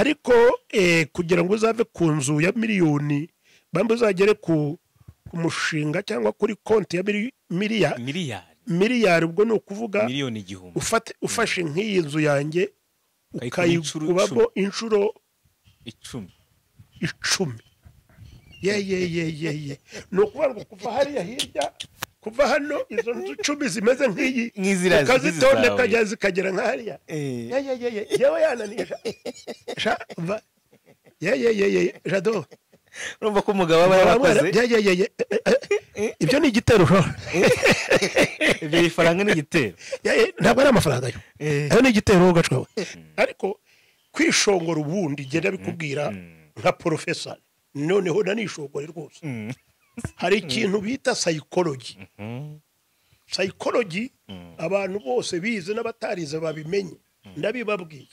ariko kugira ngo uzave ku nzu ya miliyoni bambe uzagere ku mushinga cyangwa kuri konti ya miliyari ubwo ni ukuvuga miliyoni igihumbi ufashe nk'iyi nzu yanjye ukayikubamo inshuro 10 ye ni ukuvuga ngo kuva hariya hirya kuva hano izo nzu 10 zimeze nk'iyi ukazitondeka zikagera nka hariya yewe yananiye jado urumva ko umugabo aba yarakoze ibyo ni igitero ibyo ifaranga ni igitero ntabwo ari amafaranga ayo ni igitero ugacwawe ariko kwishongora ubundi genda bikubwira nka professor noneho nanishongore rwose hari ikintu bita psychology abantu bose bize n'abatarize babimenye ndabibabwiye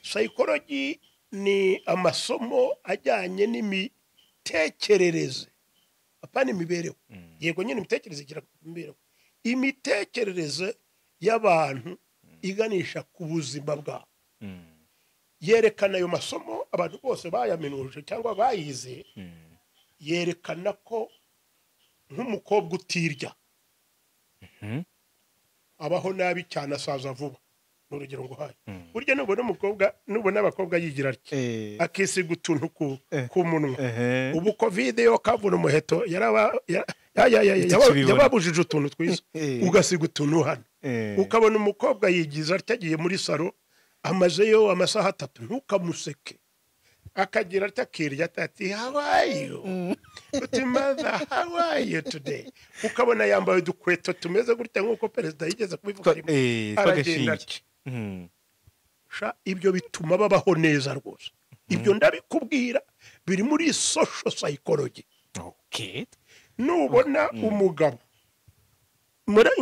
psychology ni amasomo ajyanye n'imitekerereze apana imibereho yego nyine imitekerereze igira imibereho imitekerereze y'abantu iganisha ku buzima bwabo yerekana ayo masomo abantu bose bayaminuje cyangwa bayize yerekana ko nk'umukobwa utirya abaho nabi cyane asaza vuba n'urugero ngo haye burya nubona abakobwa yigira atya akisiga utuntu ku munwa ubu covid yo kavuna umuheto yababujije utuntu twiza ugasiga utuntu hano ukabona umukobwa yigiza atya agiye muri salo amazeyo amasaha 3 ntukamuseke akagira atakirya ati how are you uti mother how are you today ukabona yambaye udukweto tumeze gutya nk'uko perezida yigeze kubivuga aragenda ibyo bituma babaho neza rwose ibyo ndabikubwira biri muri social psychology nubona umugabo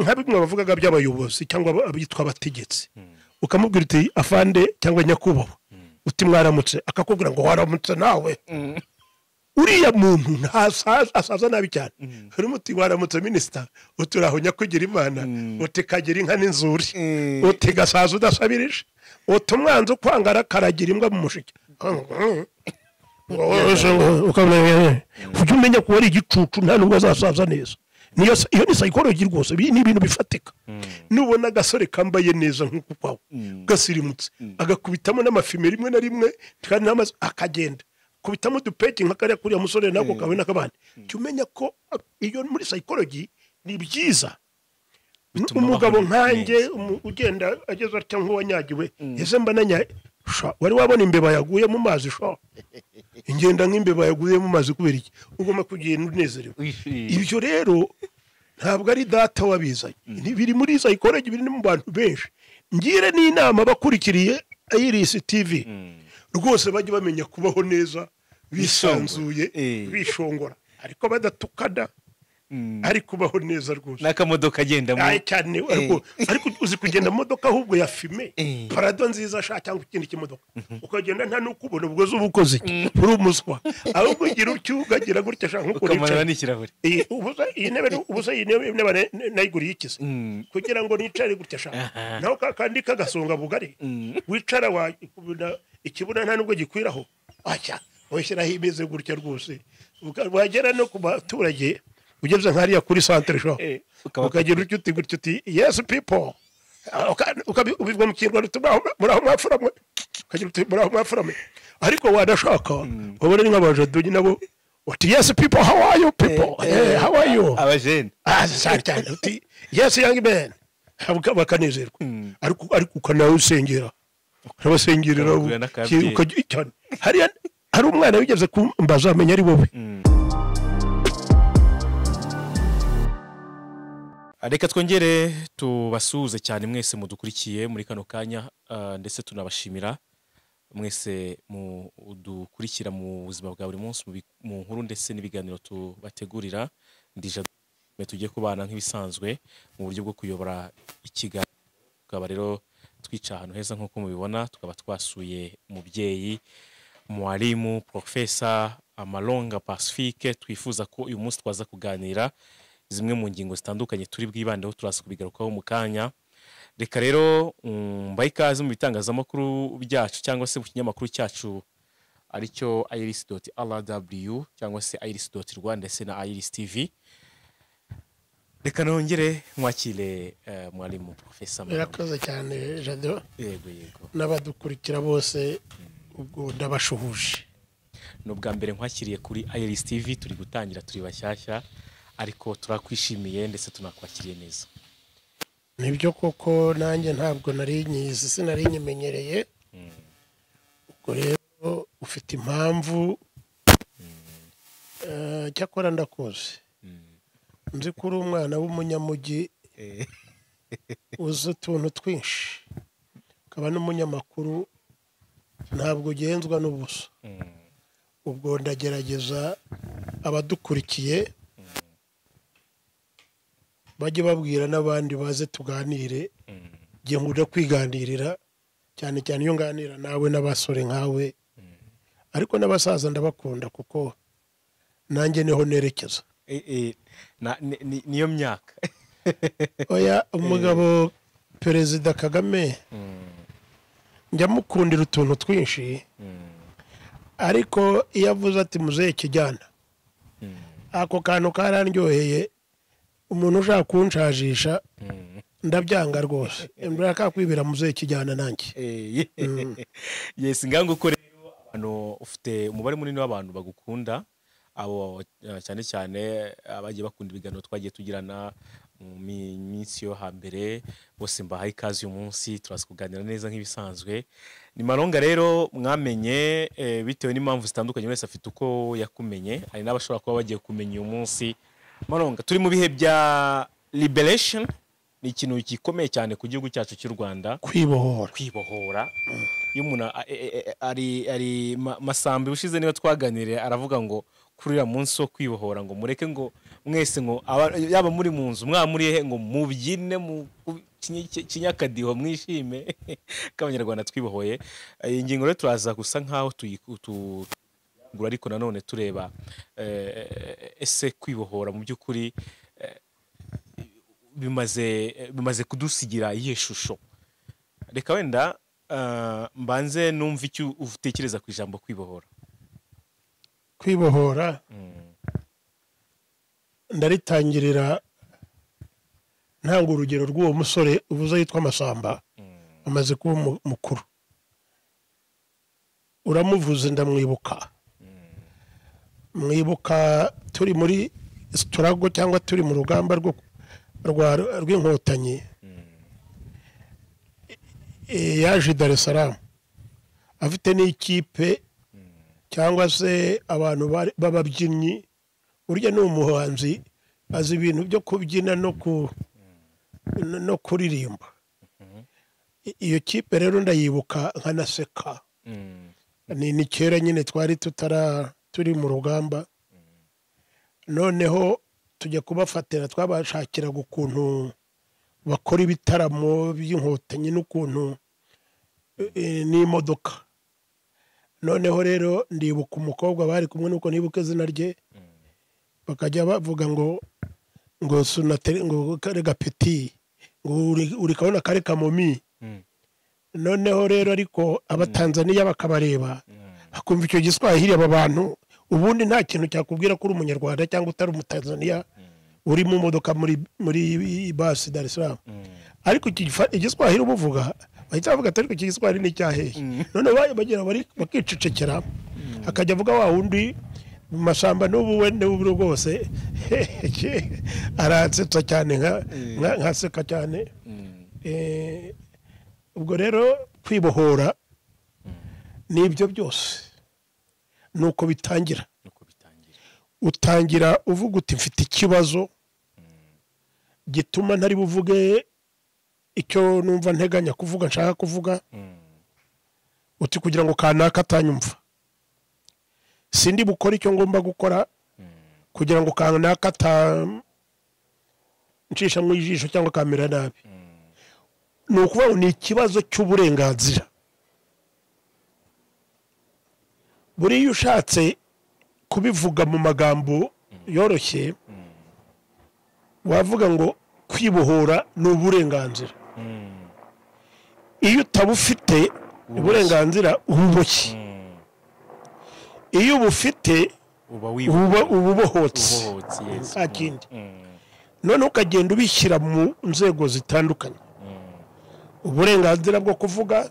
nka bimwe bavugaga by'abayobozi cyangwa abitwa abategetsi ukamubwira uti afande cyangwa nyakubahwa uti mwaramutse akakubwira ngo waramutse nawe uriya muntu asaza nabi cyane harimo uti waramutse minisita uturaho nyakugira imana uti kagira inka n'inzuri uti gasaza udasabirije uti umwanzi ukwangara karagira imbwa mu mushike ujya umenya ko wari igicucu nta nubwo azasaza neza iyo ni psychology rwose ni ibintu bifatika nubona agasore kambaye neza nk'uko kwawe gasirimutse agakubitamo n'amafime rimwe na rimwe kandi n'amazi akagenda kubitamo udupeki nka kariya kuriya musore nako kawe n'akabandi cyumenya ko iyo muri psychology ni byiza umugabo nkanjye ugenda ageze atya nk'uwanyagiwe ese mba nanyaye wari wabona imbeba yaguye mu mazi ingenda nk'imbeba yaguye mu mazi kubera iki ugomba kugenda unezerewe ibyo rero ntabwo ari data wabizanye biri muri psychology biri mu bantu benshi ngire n'inama bakurikiriye Iris TV rwose bajye bamenya kubaho neza bisanzuye bishongora ariko badatukana ari kubaho neza rwose n'akamodoka agendamo cyane ariko uzi kugenda modoka ahubwo ya fime parado nziza sha cyangwa ikindi kimodoka ukagenda nta nukubona ubwo zubukoze uri umuswa ahubwo ugira ucyugagira gutya sha nkuko ukamanura n'ikirahure ubusa iyi ntebe nayiguriye ikize kugira ngo nicare gutya sha naho kandi kagasonga bugari wicara wa ikibuna nta nubwo gikwiraho acha wishyiraho imeze gutya rwose wagera no ku baturage ugeze nkariya kuri centre show ukagira uti yes people ubivuga mu Kinyarwanda muraho mwafuramwe ukagira uti muraho mwafuramwe ariko wadashaka wabona ni nk'abajadonyi nabo uti yes people how are you people how are you abajene cyane uti yes young man bakanezerwa ariko ukanawe usengera urabasengerera cyane hari umwana wigeze kumbaza amenya ari wowe reka twongere tubasuhuze cyane mwese mudukurikiye muri kano kanya ndetse tunabashimira mwese mudukurikira mu buzima bwa buri munsi mu nkuru ndetse n'ibiganiro tubategurira ndije tugiye kubana nk'ibisanzwe mu buryo bwo kuyobora ikiganiro tukaba rero twica ahantu heza nk'uko mubibona tukaba twasuye umubyeyi mwarimu Profesa Malonga Pacifique twifuza ko uyu munsi twaza kuganira zimwe mu ngingo zitandukanye turi bwibandeho turaza kubigarukaho mu kanya reka rero mbaye ikaze mu bitangazamakuru byacu cyangwa se mu kinyamakuru cyacu aricyo iris.rw cyangwa se iris.rw ndetse na iris tv. Reka nongere mwakire mwarimu Profesa Malonga. Birakoze cyane Jado. Yego n'abadukurikira bose ubwo ndabashuhuje. Nubwa mbere nkwakiriye kuri iris tv, turi gutangira, turi bashyashya ariko turakwishimiye ndetse tunakwakiriye neza. Nibyo koko nanjye ntabwo nari nyizi, sinari nyimenyereye. Ubwo rero ufite impamvu cyakora ndakoze. Nzi ko uri umwana w'umunyamujyi uzi utuntu twinshi, ukaba n'umunyamakuru, ntabwo ugenzwa n'ubusa. Ubwo ndagerageza abadukurikiye bajye babwira n'abandi baze tuganire. Ngiye nkunda kwiganirira cyane cyane iyo nganira nawe n'abasore nkawe, ariko n'abasaza ndabakunda kuko nanjye niho nerekeza. Niyo myaka. Oya, umugabo Perezida Kagame njya mukundira utuntu twinshi, ariko iyo avuze ati muzehe kijyana, ako kantu karandyoheye. Umuntu ushaka kunshajisha ndabyanga rwose, ndashaka kwibira muzehe kijyana nanjye. Yes, ngango ko rero abantu ufite umubare munini w'abantu bagukunda, abo cyane cyane abagiye bakunda ibiganiro twagiye tugirana mu minsi yo hambere, bose mbahaye ikaze uyu munsi turaza kuganira neza nk'ibisanzwe. Ni Malonga rero mwamenye bitewe n'impamvu zitandukanye, wese afite uko yakumenye, hari n'abashobora kuba bagiye kumenya uyu munsi. Malonga, turi mu bihe bya liberation, ni ikintu gikomeye cyane ku gihugu cyacu cy'u Rwanda. Kwibohora. Iyo umuntu ari Masambi ushize niba twaganiriye aravuga ngo kuri uriya munsi wo kwibohora ngo mureke ngo mwese ngo yaba muri mu nzu mwamuriye ngo mubyine mu kinyakadiho mwishime k'Abanyarwanda twibohoye. Iyi ngingo rero turaza gusa nkaho tuyigura, ariko nanone tureba ese kwibohora mu by'ukuri bimaze kudusigira iyihe shusho. Reka wenda mbanze numva icyo utekereza ku ijambo kwibohora. Kwibohora ndaritangirira ntanga urugero rw'uwo musore uvuze yitwa Masamba, amaze kuba mukuru. Uramuvuze ndamwibuka. Mwibuka turi muri struggle cyangwa turi mu rugamba rw'inkotanyi. Yaje Dar es Salaam afite n'ikipe cyangwa se abantu b'ababyinnyi. Urya ni umuhanzi, azi ibintu byo kubyina no kuririmba. Iyo kipe rero ndayibuka nkanaseka. Ni kera nyine twari turi mu rugamba. Noneho tujya kubafatira, twabashakiraga ukuntu bakora ibitaramo by'inkotanyi n'ukuntu n'imodoka. Noneho rero ndibuka umukobwa bari kumwe, nuko nibuka izina rye, bakajya bavuga ngo sunateri ngo kare gapeti ngo uri kabona kare kamomi. Noneho rero ariko abatanzaniya bakabareba bakumva icyo giswahili, aba bantu ubundi nta kintu cyakubwira ko uri umunyarwanda cyangwa utari umutanzaniya uri mu modoka muri basi Dar es Salaam. Ariko igiswahili ubuvuga bahita bavuga ati ariko iki giswahili ni cyahehe. None bagira bakicecekera, akajya avuga wa wundi Masamba n'ubu we n'ubu rwose aransetsa cyane nkaseka cyane. Ubwo rero kwibohora nibyo byose nuko bitangira. Utangira uvuga uti mfite ikibazo gituma ntari buvuge icyo numva nteganya kuvuga, nshaka kuvuga. Uti kugira ngo kanaka atanyumva, sindi bukora icyo ngomba gukora kugira ngo kanaka ncisha mu ijisho cyangwa kamera nabi. Ni ukuvuga ni ikibazo cy'uburenganzira. Buriya ushatse kubivuga mu magambo yoroshye, wavuga ngo kwibohora ni uburenganzira. iyo utabufite uburenganzira ububoshye, iyo ubufite uba ububohotse nta kindi. none ukagenda ubishyira mu nzego zitandukanye, uburenganzira bwo kuvuga,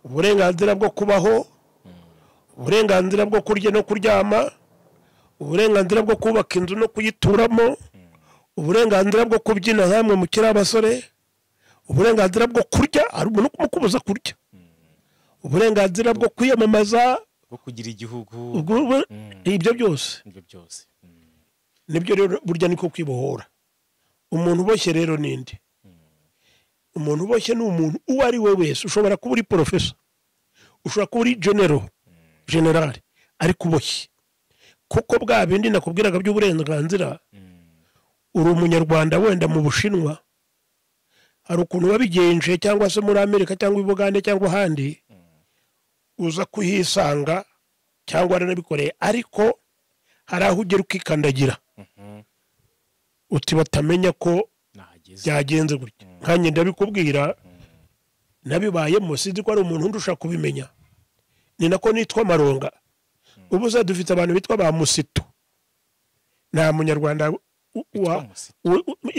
uburenganzira bwo kubaho, uburenganzira bwo kurya no kuryama, uburenganzira bwo kubaka inzu no kuyituramo, uburenganzira bwo kubyina hamwe mu kiri abasore, uburenganzira bwo kurya, hari umuntu kumukubuza kurya, uburenganzira bwo kwiyamamaza, bwo kugira igihugu, ibyo byose nibyo rero burya niko kwibohora. umuntu uboshye rero ninde? umuntu uboshye ni umuntu uwo ari we wese. ushobora kuba uri professor, ushobora kuba uri general ariko uboshye, kuko bwa bindi nakubwiraga by'uburenganzira. uri umunyarwanda wenda mu Bushinwa, hari ukuntu wabigenje, cyangwa se muri Amerika cyangwa i Bugande cyangwa ahandi, uza kuhisanga cyangwa aranabikoreye, ariko hari aho ugera ukikandagira uti batamenya ko byagenze gutya. nkanjye ndabikubwira, nabibayemo, sinzi ko ari umuntu undi ushaka kubimenya. ni nako nitwa Malonga. ubu za dufite abantu bitwa ba Musitu. nta munyarwanda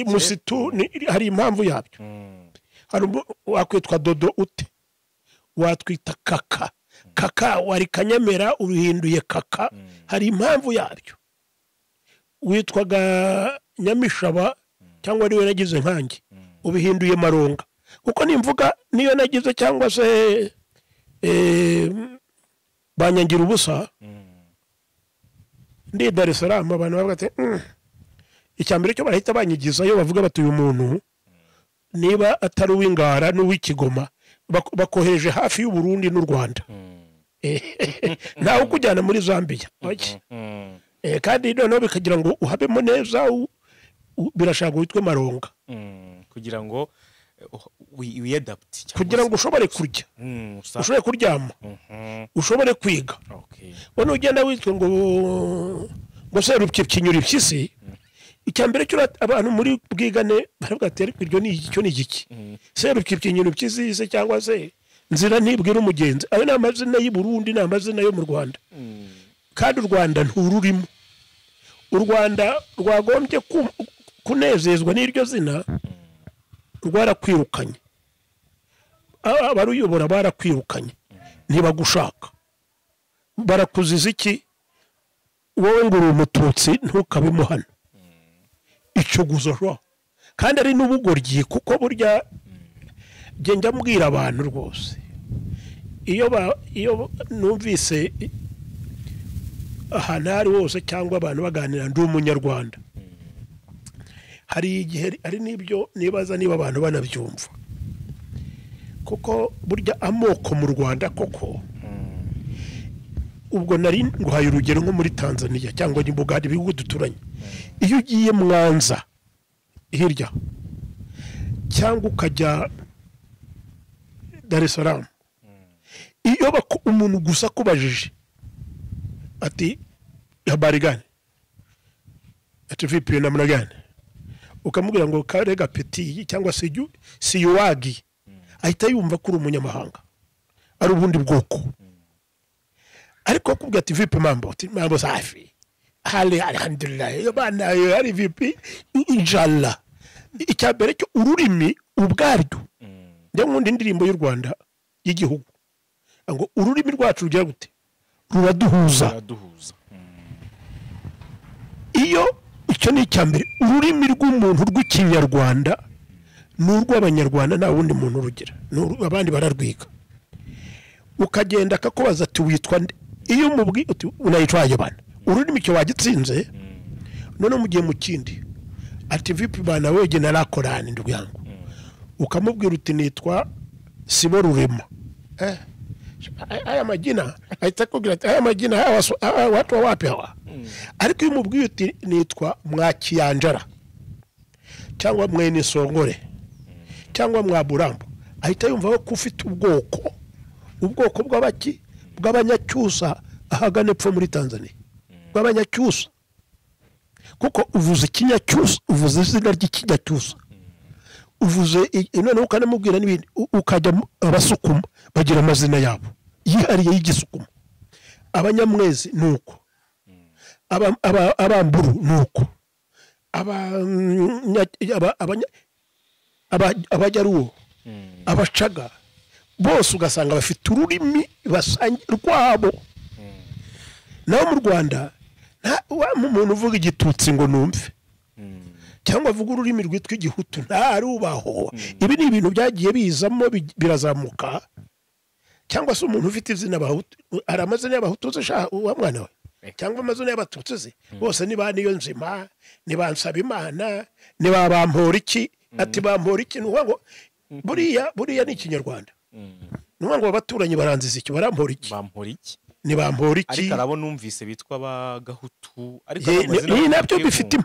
Musitu, hari impamvu yabyo. hari wakwitwa Dodo ute, watwita Kaka wari Kanyamera uruhinduye Kaka, hari impamvu yabyo. witwaga Nyamishaba cyangwa niwe nagize nkanjye, ubihinduye Malonga. kuko nimvuga niyo nagize cyangwa se banyangira ubusa ndi Dar es Salaam, abantu bavuga ati icyambere cyo barahita banyigizayo, bavuga bati uyu muntu niba atari uw'Ingara n'uw'Ikigoma, bakohereje hafi y'u Burundi n'u Rwanda, ntawe ukujyana muri Zambia. kandi noneho bikagira ngo uhabemo neza, birashaka witwe Malonga, kugira ngo wiyadapte, kugira ngo ushobore kurya, ushobore kuryama, ushobore kwiga. Wowe ugenda witwe ngo serupyinyura impyisi, icyambere cyo abantu muri bwigane baravuga ati ariko iryo ni igiki? serupyinyura impyisi se cyangwa se nzira ntibwira umugenzi. ayo ni amazina y'i Burundi, ni amazina yo mu Rwanda, kandi u Rwanda ntururimo. u Rwanda rwagombye kunezezwa n'iryo zina, rwarakwirukanye. abaruyobora barakwirukanye, ntibagushaka. barakuziza iki? wowe ngo uri umututsi ntukabemo hano. icyo gusa kandi ari n'ubugoryi, kuko burya njya mbwira abantu rwose, iyo numvise ahantu ari hose cyangwa abantu baganira ndi umunyarwanda, hari igihe ari n'ibyo nibaza niba abantu banabyumva, kuko burya amoko mu Rwanda koko. ubwo nari nguhaye urugero nko muri Tanzania cyangwa ni Bugande, ibihugu duturanye. iyo ugiye Mwanza hirya cyangwa ukajya Dar es Salaam, iyo umuntu gusa kubajije ati habari gani, ati vipi namna gani, ukamubwira ngo kare gapeti cyangwa se siyuwagi, ahita yumva ko uri umunyamahanga, ari ubundi bwoko. ariko kubwira ati vipi mambo, ati mambo safi, hali alhamdulillah, bana ari vipi inshallah. icyambere cyo ururimi ubwaryo, njya nkunda indirimbo y'u Rwanda y'igihugu ngo ururimi rwacu rugira gute, ruraduhuza. iyo icyo ni icyambere, ururimi rw'umuntu rw'ikinyarwanda n'urw'Abanyarwanda nta wundi muntu rugira, abandi bararwiga. ukagenda akakubaza ati witwa nde, iyo umubwiye uti unayitwaye bana, ururimi cyo wagitsinze. none mugiye mu kindi ati vipi bana weje narakorana ndugu yangu, ukamubwira uti nitwa Sibo Rurema. haya majina ahita kugira ati haya majina hawa watu wapi hawa. ariko iyo umubwiye uti nitwa Mwakiyanjara cyangwa Mwene Songore cyangwa Mwaburambo, ahita yumva ko ufite ubwoko bw'abaki, bw'Abanyacyusa ahagana epfo muri Tanzania, bw'Abanyacyusa. kuko uvuze Ikinyacyusa, uvuze izina ry'Ikinyacyusa. uvuze none ukanamubwira n'ibindi ukajya abasukuma bagira amazina yabo yihariye y'igisukuma abanyamwezi nuko abamburu nuko abajyaruwo abacaga bose ugasanga bafite ururimi rwabo naho mu Rwanda wa umuntu uvuga igitutsi ngo numve cyangwa avuga ururimi rwitwa igihutu ntarubaho ibi ni ibintu byagiye bizamo birazamuka cyangwa se umuntu ufite izina abahutu ari amazina y'abahutu wa mwana we cyangwa amazina y'abatutsi bose ni ba niyo nzima ni ba Nsabimana ni ba Bamporiki ati Bamporiki ngo buriya ni ikinyarwanda ngo abaturanyi baranziza iki Bamporiki ni Bamporiki ariko arabo numvise bitwa bagahutu ariko nabyo bifite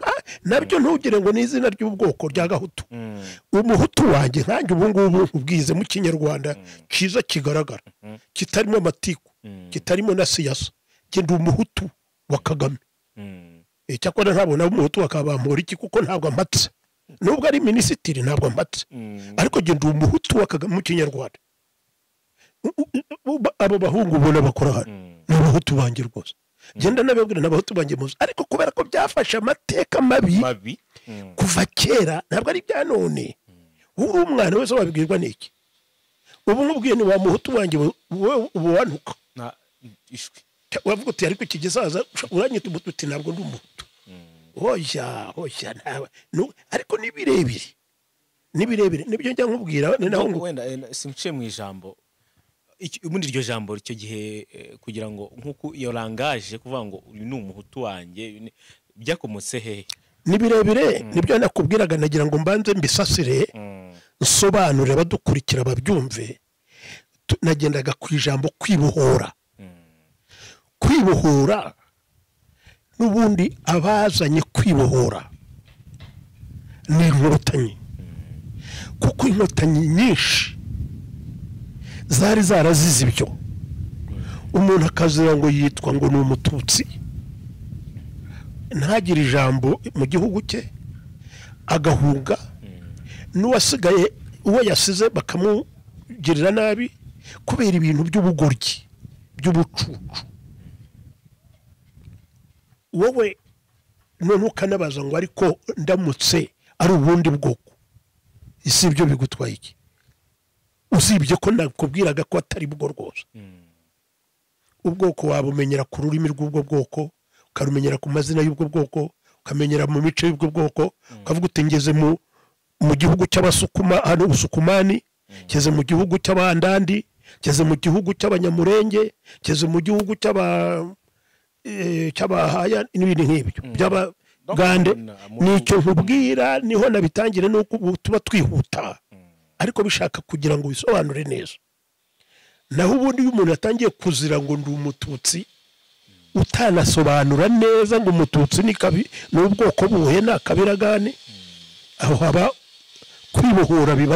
nabyo ntugire ngo ni izina ry'ubwoko rya gahutu umuhutu wanjye nkanjye ubu ngubu ubwize mu kinyarwanda cyiza kigaragara kitarimo amatiku kitarimo na siyasa ndi umuhutu wa Kagame cyakora ntabona umuhutu wa Bamporiki kuko ntabwo amatse nubwo ari minisitiri ntabwo amatse ariko ndi umuhutu wa Kagame mu kinyarwanda abo bahungu ubona bakora hano n'abahutu banjye rwose genda nababwira n'abahutu banjye muzi ariko kubera ko byafashe amateka mabi kuva kera ntabwo ari bya none uri umwana wese wabibwirwa n'iki ubu nkubwiye ni wa muhutu wanjye ubu wanuka wavuga uti ariko iki gisaza uranyita umututi ntabwo ndi umuhutu hoya ariko ni birebire nibyo njya nkubwira naho ngo wenda simciye mu ijambo ubundi iryo jambo icyo gihe kugira ngo nk'uko iyo langaje kuvuga ngo uyu ni umuhutu wanjye byakomotse hehe ni birebire nibyo nakubwiraga nagira ngo mbanze mbisasire nsobanure badukurikira babyumve nagendaga ku ijambo kwibohora n'ubundi abazanye kwibohora ni inkotanyi kuko inkotanyi nyinshi zari zarazize ibyo umuntu akazira ngo yitwa ngo ni umututsi ntagire ijambo mu gihugu cye agahunga n'uwasigaye uwo yasize bakamugirira nabi kubera ibintu by'ubugoryi by'ubucucu wowe none ukanabaza ngo ariko ndamutse ari ubundi bwoko isi ibyo bigutwaye iki usibye ko nakubwiraga ko atari bwo rwose ubwoko wabumenyera ku rurimi rw'ubwo bwoko ukarumenyera ku mazina y'ubwo bwoko ukamenyera mu mico y'ubwo bwoko ukavuga uti ngeze mu gihugu cy'abasukuma hano ubusukumani ngeze mu gihugu cy'abandandi ngeze mu gihugu cy'abanyamurenge ngeze mu gihugu cy'abahaya n'ibindi nk'ibyo by'abagande nicyo nkubwira niho nabitangire nuko tuba twihuta ariko bishaka kugira ngo bisobanure neza naho ubundi iyo umuntu yatangiye kuzira ngo ndi umututsi utanasobanura neza ngo umututsi ni ubwoko buhe ni akabiragane aho haba kwibohora biba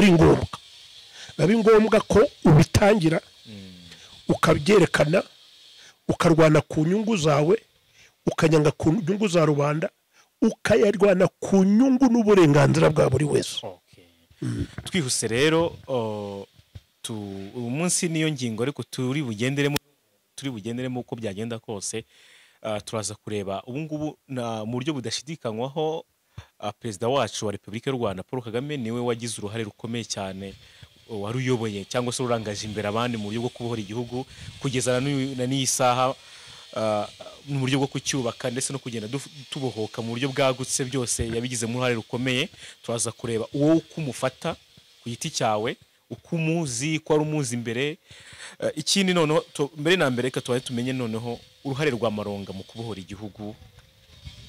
ari ngombwa ko ubitangira ukabyerekana ukarwana ku nyungu zawe ukanyanga ku nyungu za rubanda ukayarwana ku nyungu n'uburenganzira bwa buri wese twihuse rero uyu munsi niyo ngingo ariko turi bugenderemo uko byagenda kose turaza kureba ubu ngubu mu buryo budashidikanywaho perezida wacu wa Repubulika y'u Rwanda Paul Kagame niwe wagize uruhare rukomeye cyane wari uyoboye cyangwa se urangaje imbere abandi mu buryo bwo kubohora igihugu kugeza na n'iyi saha mu buryo bwo kucyubaka ndetse no kugenda tubohoka mu buryo bwagutse byose yabigizemo uruhare rukomeye turaza kureba uwo kumufata ku giti cyawe uko umuzi ko ari umuzi imbere ikindi noneho mbere na mbere reka tumenye noneho uruhare rwa Malonga mu kubohora igihugu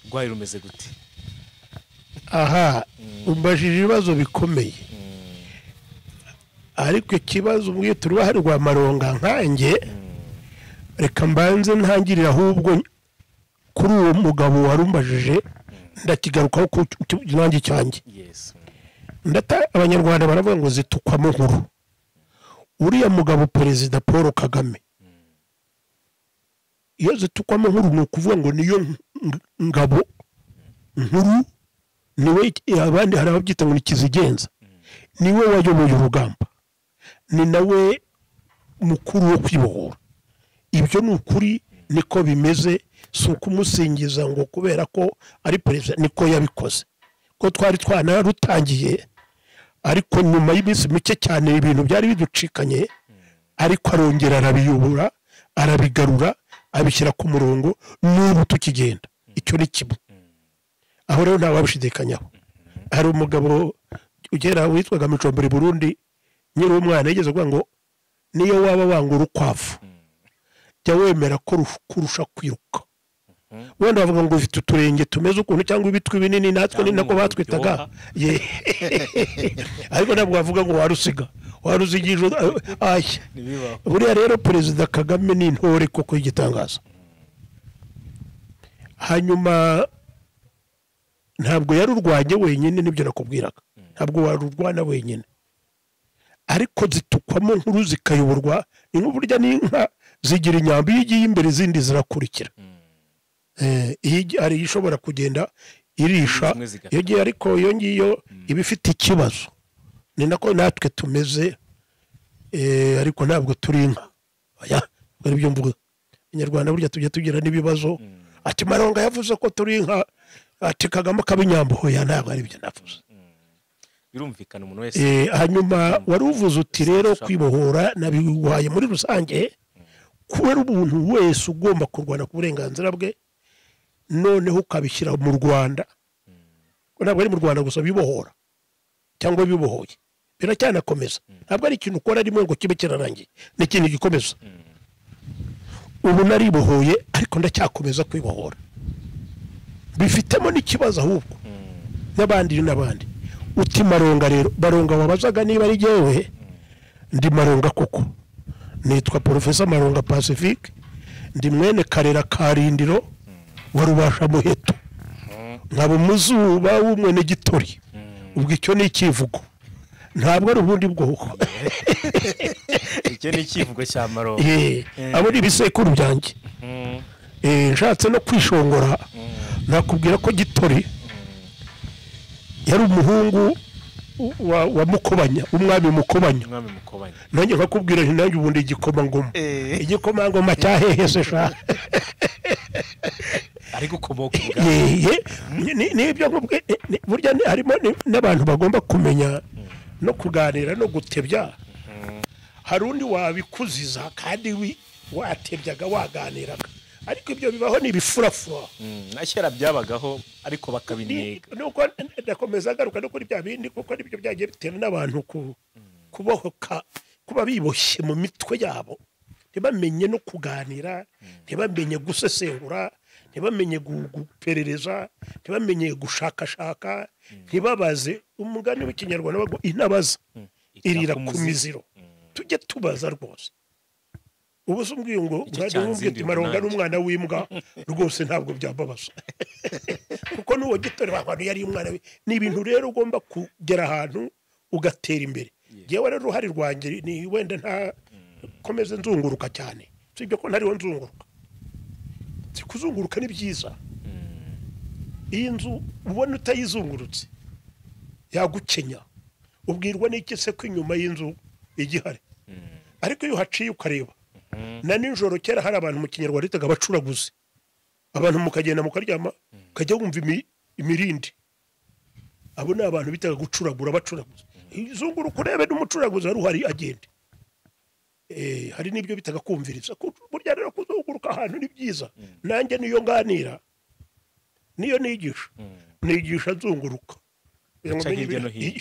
rwari rumeze gute aha umbajije ibibazo bikomeye ariko ikibazo mwita uruhare rwa Malonga nkanjye reka mbanze ntangirira ahubwo kuri uwo mugabo warumbajije ndakigarukaho ku nanjye cyanjye abanyarwanda baravuga ngo zitukwamo nkuru uriya mugabo perezida Paul Kagame iyo zitukwamo nkuru ni ukuvuga ngo niyo ngabo nkuru niwe abandi hari ababyita ngo ni kizigenza niwe wayoboye urugamba, ni nawe mukuru wo kwibohora. Ibyo ni ukuri, niko bimeze, si ukumusingiza ngo kubera ko ari perezida niko yabikoze, ko twari twanarutangiye, ariko nyuma y'iminsi mike cyane ibintu byari biducikanye, ariko arongera arabiyobora, arabigarura, abishyira ku murongo, n'ubu tukigenda. Icyo ni kimwe, aho rero ntawabishidikanyaho. Hari umugabo ugera witwaga Micombero Burundi, nyiri umwana yigeze kuvuga ngo niyo waba wanga urukwavu jya wemera ko kurusha kwiruka. Wenda bavuga ngo ufite uturenge tumeze ukuntu cyangwa ibitwi binini, natwe ni nako batwitaga, ariko ntabwo bavuga ngo waruzigije. Buriya rero Perezida Kagame ni intore koko y'igitangaza. Hanyuma ntabwo yarurwanye wenyine, nibyo nakubwiraga, ntabwo warurwana wenyine, ariko zitukwamo nkuru zikayoborwa. Ni nk'uburyo n'inka zigira inyambo, iyo igiye imbere izindi zirakurikira. Hari ishobora kugenda irisha iyo gihe, ariko iyo ngiyo iba ifite ikibazo. Ni nako natwe tumeze, ariko ntabwo turi inka. Ari byo mvuga, Abanyarwanda burya tujya tugira n'ibibazo. Ati Malonga yavuze ko turi inka, ati Kagame akaba inyambo. Hoya, ntabwo ari byo navuze. Birumvikana umuntu wese. Hanyuma wari uvuze uti rero kwibohora nabiguhaye muri rusange, kubera umuntu wese ugomba kurwana ku burenganzira bwe, noneho ukabishyira mu Rwanda. Ntabwo ari mu Rwanda gusa bibohora cyangwa bibohoye, biracyanakomeza. Ntabwo ari ikintu ukora rimwe ngo kibe kirarangiye, ni ikintu gikomeza. Ubu naribohoye, ariko ndacyakomeza kwibohora, bifitemo n'ikibazo ahubwo n'abandi. Uti Malonga rero, Malonga wabazaga niba ari jyewe, ndi Malonga koko, nitwa Prof.Malonga Pacifique, ndi mwene Karera Karindiro wa Rubasha Muheto, nkaba umuzuba w'umwene Gitori. Ubwo icyo ni ikivugo, ntabwo ari ubundi bwoko. Icyo ni ikivugo cya Malonga. Abo ni ibisekuru byanjye. Nshatse no kwishongora, nakubwira ko Gitori yari umuhungu wa Mukobanya, umwami Mukobanya. Nanjye nkakubwira nti nanjye ubundi igikomangoma cyahehe se sha. Ariko ukomoka n'ibyo nkubwe, burya harimo n'abantu bagomba kumenya no kuganira no gutebya. Hari undi wabikuziza kandi watebyaga waganiraga, ariko ibyo bibaho ni ibifurafura. Kera byabagaho ariko bakabinega. Nuko ndakomeza agaruka no kuri bya bindi, kuko nibyo byagiye bitera n'abantu kubohoka, kuba biboshye mu mitwe yabo, ntibamenye no kuganira, ntibamenye gusesengura, ntibamenye guperereza, ntibamenye gushakashaka, ntibabaze. Umugani w'ikinyarwanda bago intabaza irira ku miziro. Tujye tubaza rwose. Ubu sumbwiye ngo mwumvye ati Malonga n'umwana w'imbwa, rwose ntabwo byababaza. Kuko n'uwo Gitori abantu yari umwana we. Ni ibintu rero ugomba kugera ahantu ugatera imbere. Jewe rero ruhari rwanjye ni wenda nta komeze nzunguruka cyane, sibyo ko ntariho nzunguruka. Kuzunguruka ni byiza. Iyi nzu ubona utayizungurutse yagukenya, ubwirwa n'iki se ko inyuma y'inzu igihari. Ariko iyo haciye ukareba, na nijoro kera hari abantu mu Kinyarwanda bitaga abacuraguzi, abantu mukagenda mukaryama ukajya wumva imirindi. Abo ni abantu bitaga gucuragura, bacuraguza. Izunguruka urebe n'umucuraguzi wari uhari agende. Hari n'ibyo bitaga kumviriza. Burya rero kuzunguruka ahantu ni byiza. Nanjye niyo nganira, niyo nigisha nzunguruka.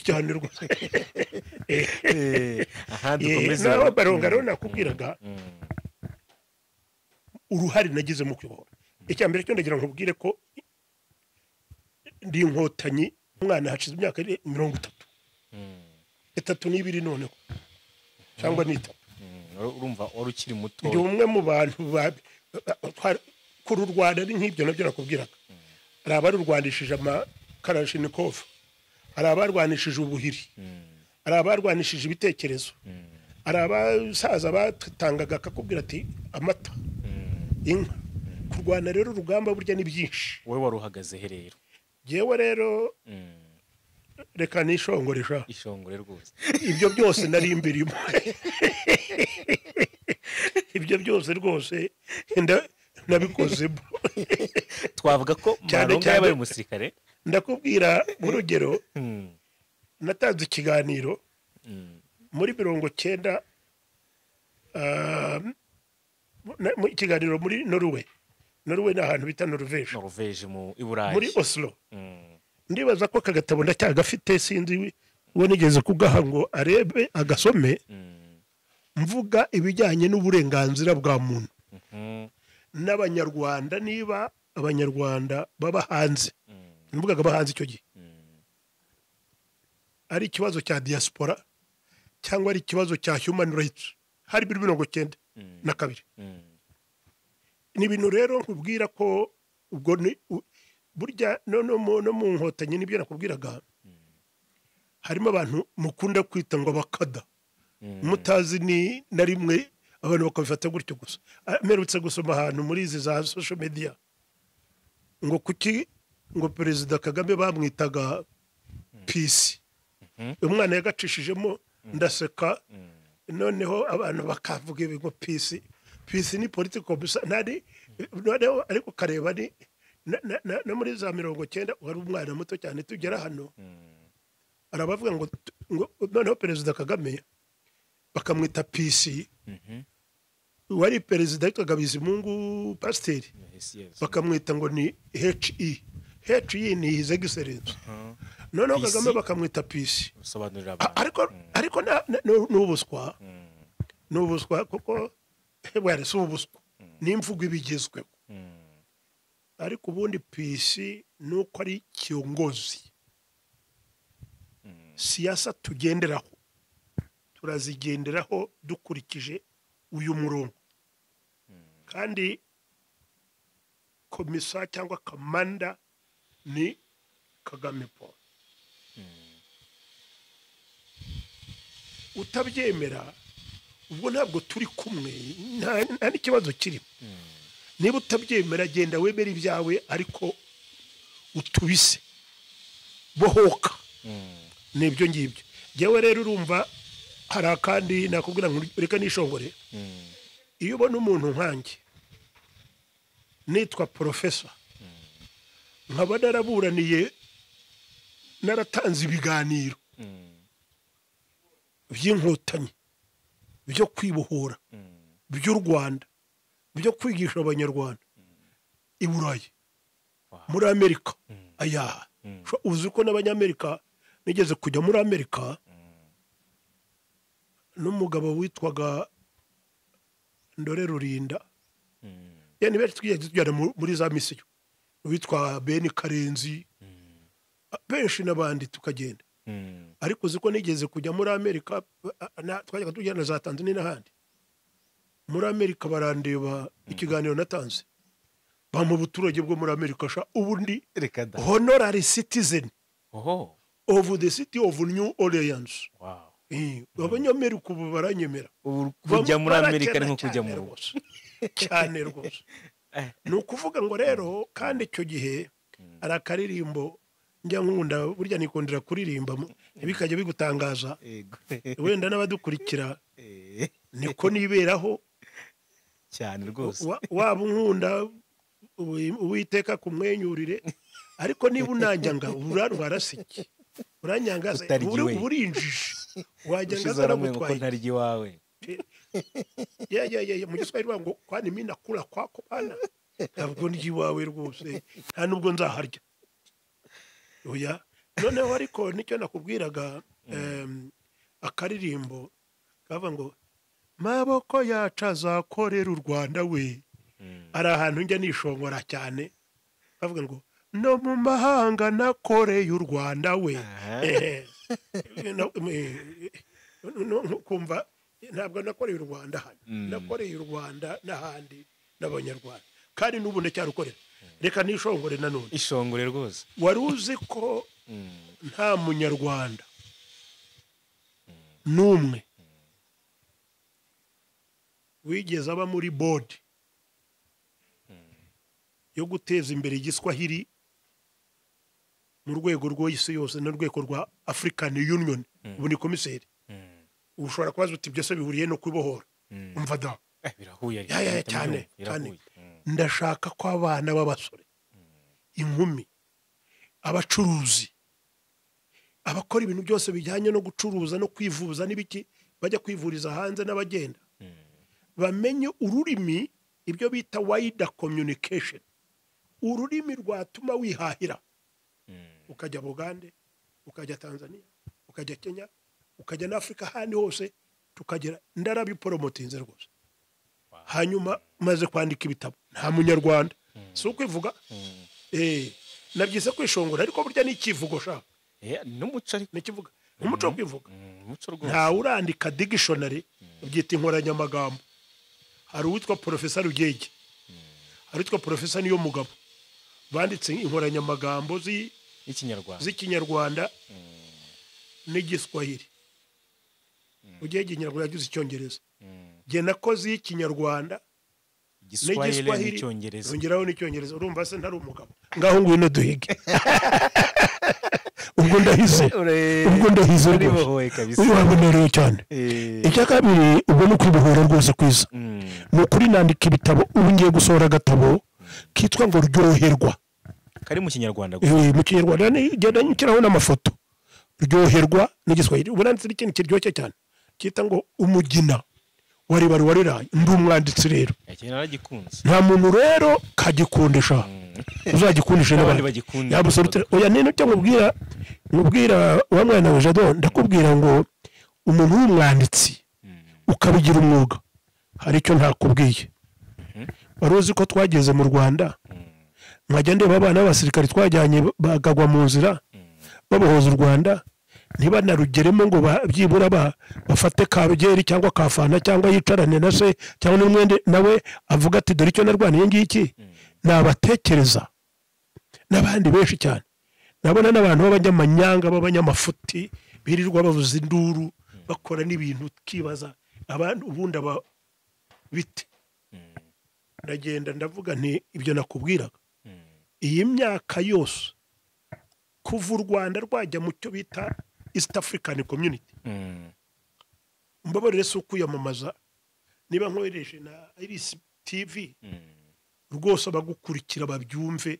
Cyane rwose. Naho Malonga rero nakubwiraga uruhare nagize mu kwibohora. Icya mbere cyo ndagira ngo nkubwire ko ndi inkotanyi, umwana hashize imyaka 30. 32 noneho cyangwa ni 3. Urumva wari ukiri muto. Ndi umwe mu bantu kuri u Rwanda ari nk'ibyo nabyo nakubwiraga. Hari abarurwanishije amakarashinikov, hari abarwanishije ubuhiri, hari abarwanishije ibitekerezo, hari abasaza batangaga akakubwira ati amata, inka. Kurwana rero urugamba burya ni byinshi. Wowe wari uhagaze he rero? Jewe rero reka nishongoresha ishongore rwose ibyo byose nari imbirimo ibyo byose rwose nabikozemo twavuga ko Malonga yabaye umusirikare ndakubwira urugero natanze ikiganiro muri 90 mu ikiganiro muri Norway ni ahantu bita Norvege mu Iburayi muri Oslo ndibaza ko kagatabo ndacyagafite sinzi uwo nigeze kugaha ngo arebe agasome mvuga ibijyanye n'uburenganzira bwa muntu n'Abanyarwanda niba Abanyarwanda baba hanze mvugaga bahanze icyo gihe ari ikibazo cya diaspora cyangwa ari ikibazo cya human rights hari 92 ni ibintu rero nkubwira ko ubwo burya no mu nkotanyi nibyo nakubwiraga harimo abantu mukunda kwita ngo bakada mutazi ni na rimwe abantu bakabifata gutyo gusa merutse gusoma ahantu muri izi za social media ngo kuki ngo Perezida Kagame bamwitaga PC umwana yagacishijemo ndaseka noneho abantu bakavuga ngo PC ni political bisa nari noneho ariko kareba ni no muri za 90 wari umwana muto cyane tugera hano arabavuga ngo noneho Perezida Kagame bakamwita PC wari perezida witwaga Bizimungu pasiteri bakamwita ngo ni HE ni his excellence noneho Kagame bakamwita PC ariko n'ubuswa kuko bwari si ubuswa n'imvugo ibigezweho ariko ubundi PC nuko ari kiongozi siasa tugenderaho turazigenderaho dukurikije uyu murongo kandi komisa cyangwa kamanda ni Kagame Paul utabyemera ubwo ntabwo turi kumwe nta n'ikibazo kirimo niba utabyemera genda wemera ibyawe ariko utubise bohoka nibyo ngibyo jewe rero urumva hari akandi nakubwira ngo reka nishongore iyo ubona umuntu nkanjye nitwa professor nkaba naraburaniye naratanze ibiganiro by'inkotanyi byo kwibohora by'u Rwanda byo kwigisha Abanyarwanda i Burayi muri Amerika aya uzi ko n'Abanyamerika nigeze kujya muri Amerika n'umugabo witwaga Ndore Rurinda yani bari tujyana muri za misiyo witwa Ben Karenzi benshi n'abandi tukagenda ariko uzi ko nigeze kujya muri Amerika twajyaga tujyana za Tanzania n'ahandi muri Amerika barandeba ikiganiro natanze bamu buturage bwo muri Amerika sha ubundi honorary citizen of the city of New Orleans Abanyamerika ubu baranyemera kujya muri Amerika ni nko kujya mu rugo cyane rwose ni ukuvuga ngo rero kandi icyo gihe ari akaririmbo njya nkunda burya nikundira kuririmba ntibikajya bigutangaza wenda n'abadukurikira niko niberaho cyane rwose waba unkunda Uwiteka kumwenyurire ariko niba unanjanga urarwarasiki uranyangaza urinjije wajyangaza namutwaye ntarigi wawe mu Giswahili ngo kwani mimi nakula kwako bana ntabwo ndi wawe rwose nta nubwo nzaharya oya noneho ariko nicyo nakubwiraga akaririmbo kava ngo maboko yacu azakorera u Rwanda we ari ahantu njya nishongora cyane bavuga ngo no mu mahanga nakoreye u Rwanda we kumva ntabwo nakoreye u Rwanda hano nakoreye u Rwanda n'ahandi n'Abanyarwanda kandi n'ubu ndacyarukorera reka nishongore nanone ishongore rwose wari uzi ko nta munyarwanda n'umwe wigeze aba muri board yo guteza imbere igiswahili mu rwego rw'isi yose n'urwego rwa African Union ubu ni komiseri ushobora kubaza uti byose bihuriye no kwibohora umva da birahuye cyane ndashaka ko abana b'abasore inkumi abacuruzi abakora ibintu byose bijyanye no gucuruza no kwivuza n'ibiki bajya kwivuriza hanze n'abagenda bamenye ururimi ibyo bita wider communication ururimi rwatuma wihahira ukajya Bugande ukajya Tanzania ukajya Kenya ukajya na Afrika handi hose tukagera ndarabiporomotinze rwose hanyuma maze kwandika ibitabo nta munyarwanda si ukwivuga nabyise kwishongora ariko burya n'ikivugo sha n'umuco ariko n'ikivuga umuco wo kwivuga nta urandika dictionary ubyita inkoranyamagambo hari uwitwa Professor Rugege hari uwitwa Professor Niyo Mugabo banditse inkoranyamagambo z'ikinyarwanda n'igiswahili Rugege inyarwanda yagize icyongereza je nakoze y'ikinyarwanda igiswahili n'icyongereza ongeraho n'icyongereza urumva se ntari umugabo ngaho ngwino duhige ubwo ndahize urabonerewe cyane icya kabiri ubwo ni ukwibohora rwose kwiza ni ukuri nandika ibitabo ubu ngiye gusohora agatabo kitwa ngo ryoherwa kari mu kinyarwanda mu kinyarwanda ngenda nkiraho n'amafoto ryoherwa n'igiswahili ubu nanditse ikintu kiryoshye cyane kita ngo umugina waribari wariraye ndi umwanditsi rero nta muntu rero kagikundisha uzagikundisha n'abandi yabusorute oya nino cyo mubwira wa mwana wa Jado ndakubwira ngo umuntu w'umwanditsi ukabigira umwuga hari icyo ntakubwiye waruzi ko twageze mu Rwanda nkajya ndeba abana b'abasirikare twajyanye bagagwa mu nzira babohoza u Rwanda ntibanarugeremo ngo byibura bafate Karugeri cyangwa Kafana cyangwa yicarane na se cyangwa n'umwende nawe avuga ati dore icyo narwaniye ngiki nabatekereza n'abandi benshi cyane nabona n'abantu b'abanyamanyanga b'abanyamafuti birirwa bavuza induru bakora n'ibintu kibaza abandi ubundi bite ndagenda ndavuga nti ibyo nakubwiraga iyi myaka yose kuva u Rwanda rwajya mu cyo bita East African Community mbabarire se ukuyamamaza niba nkohereje na Iris TV rwose abagukurikira babyumve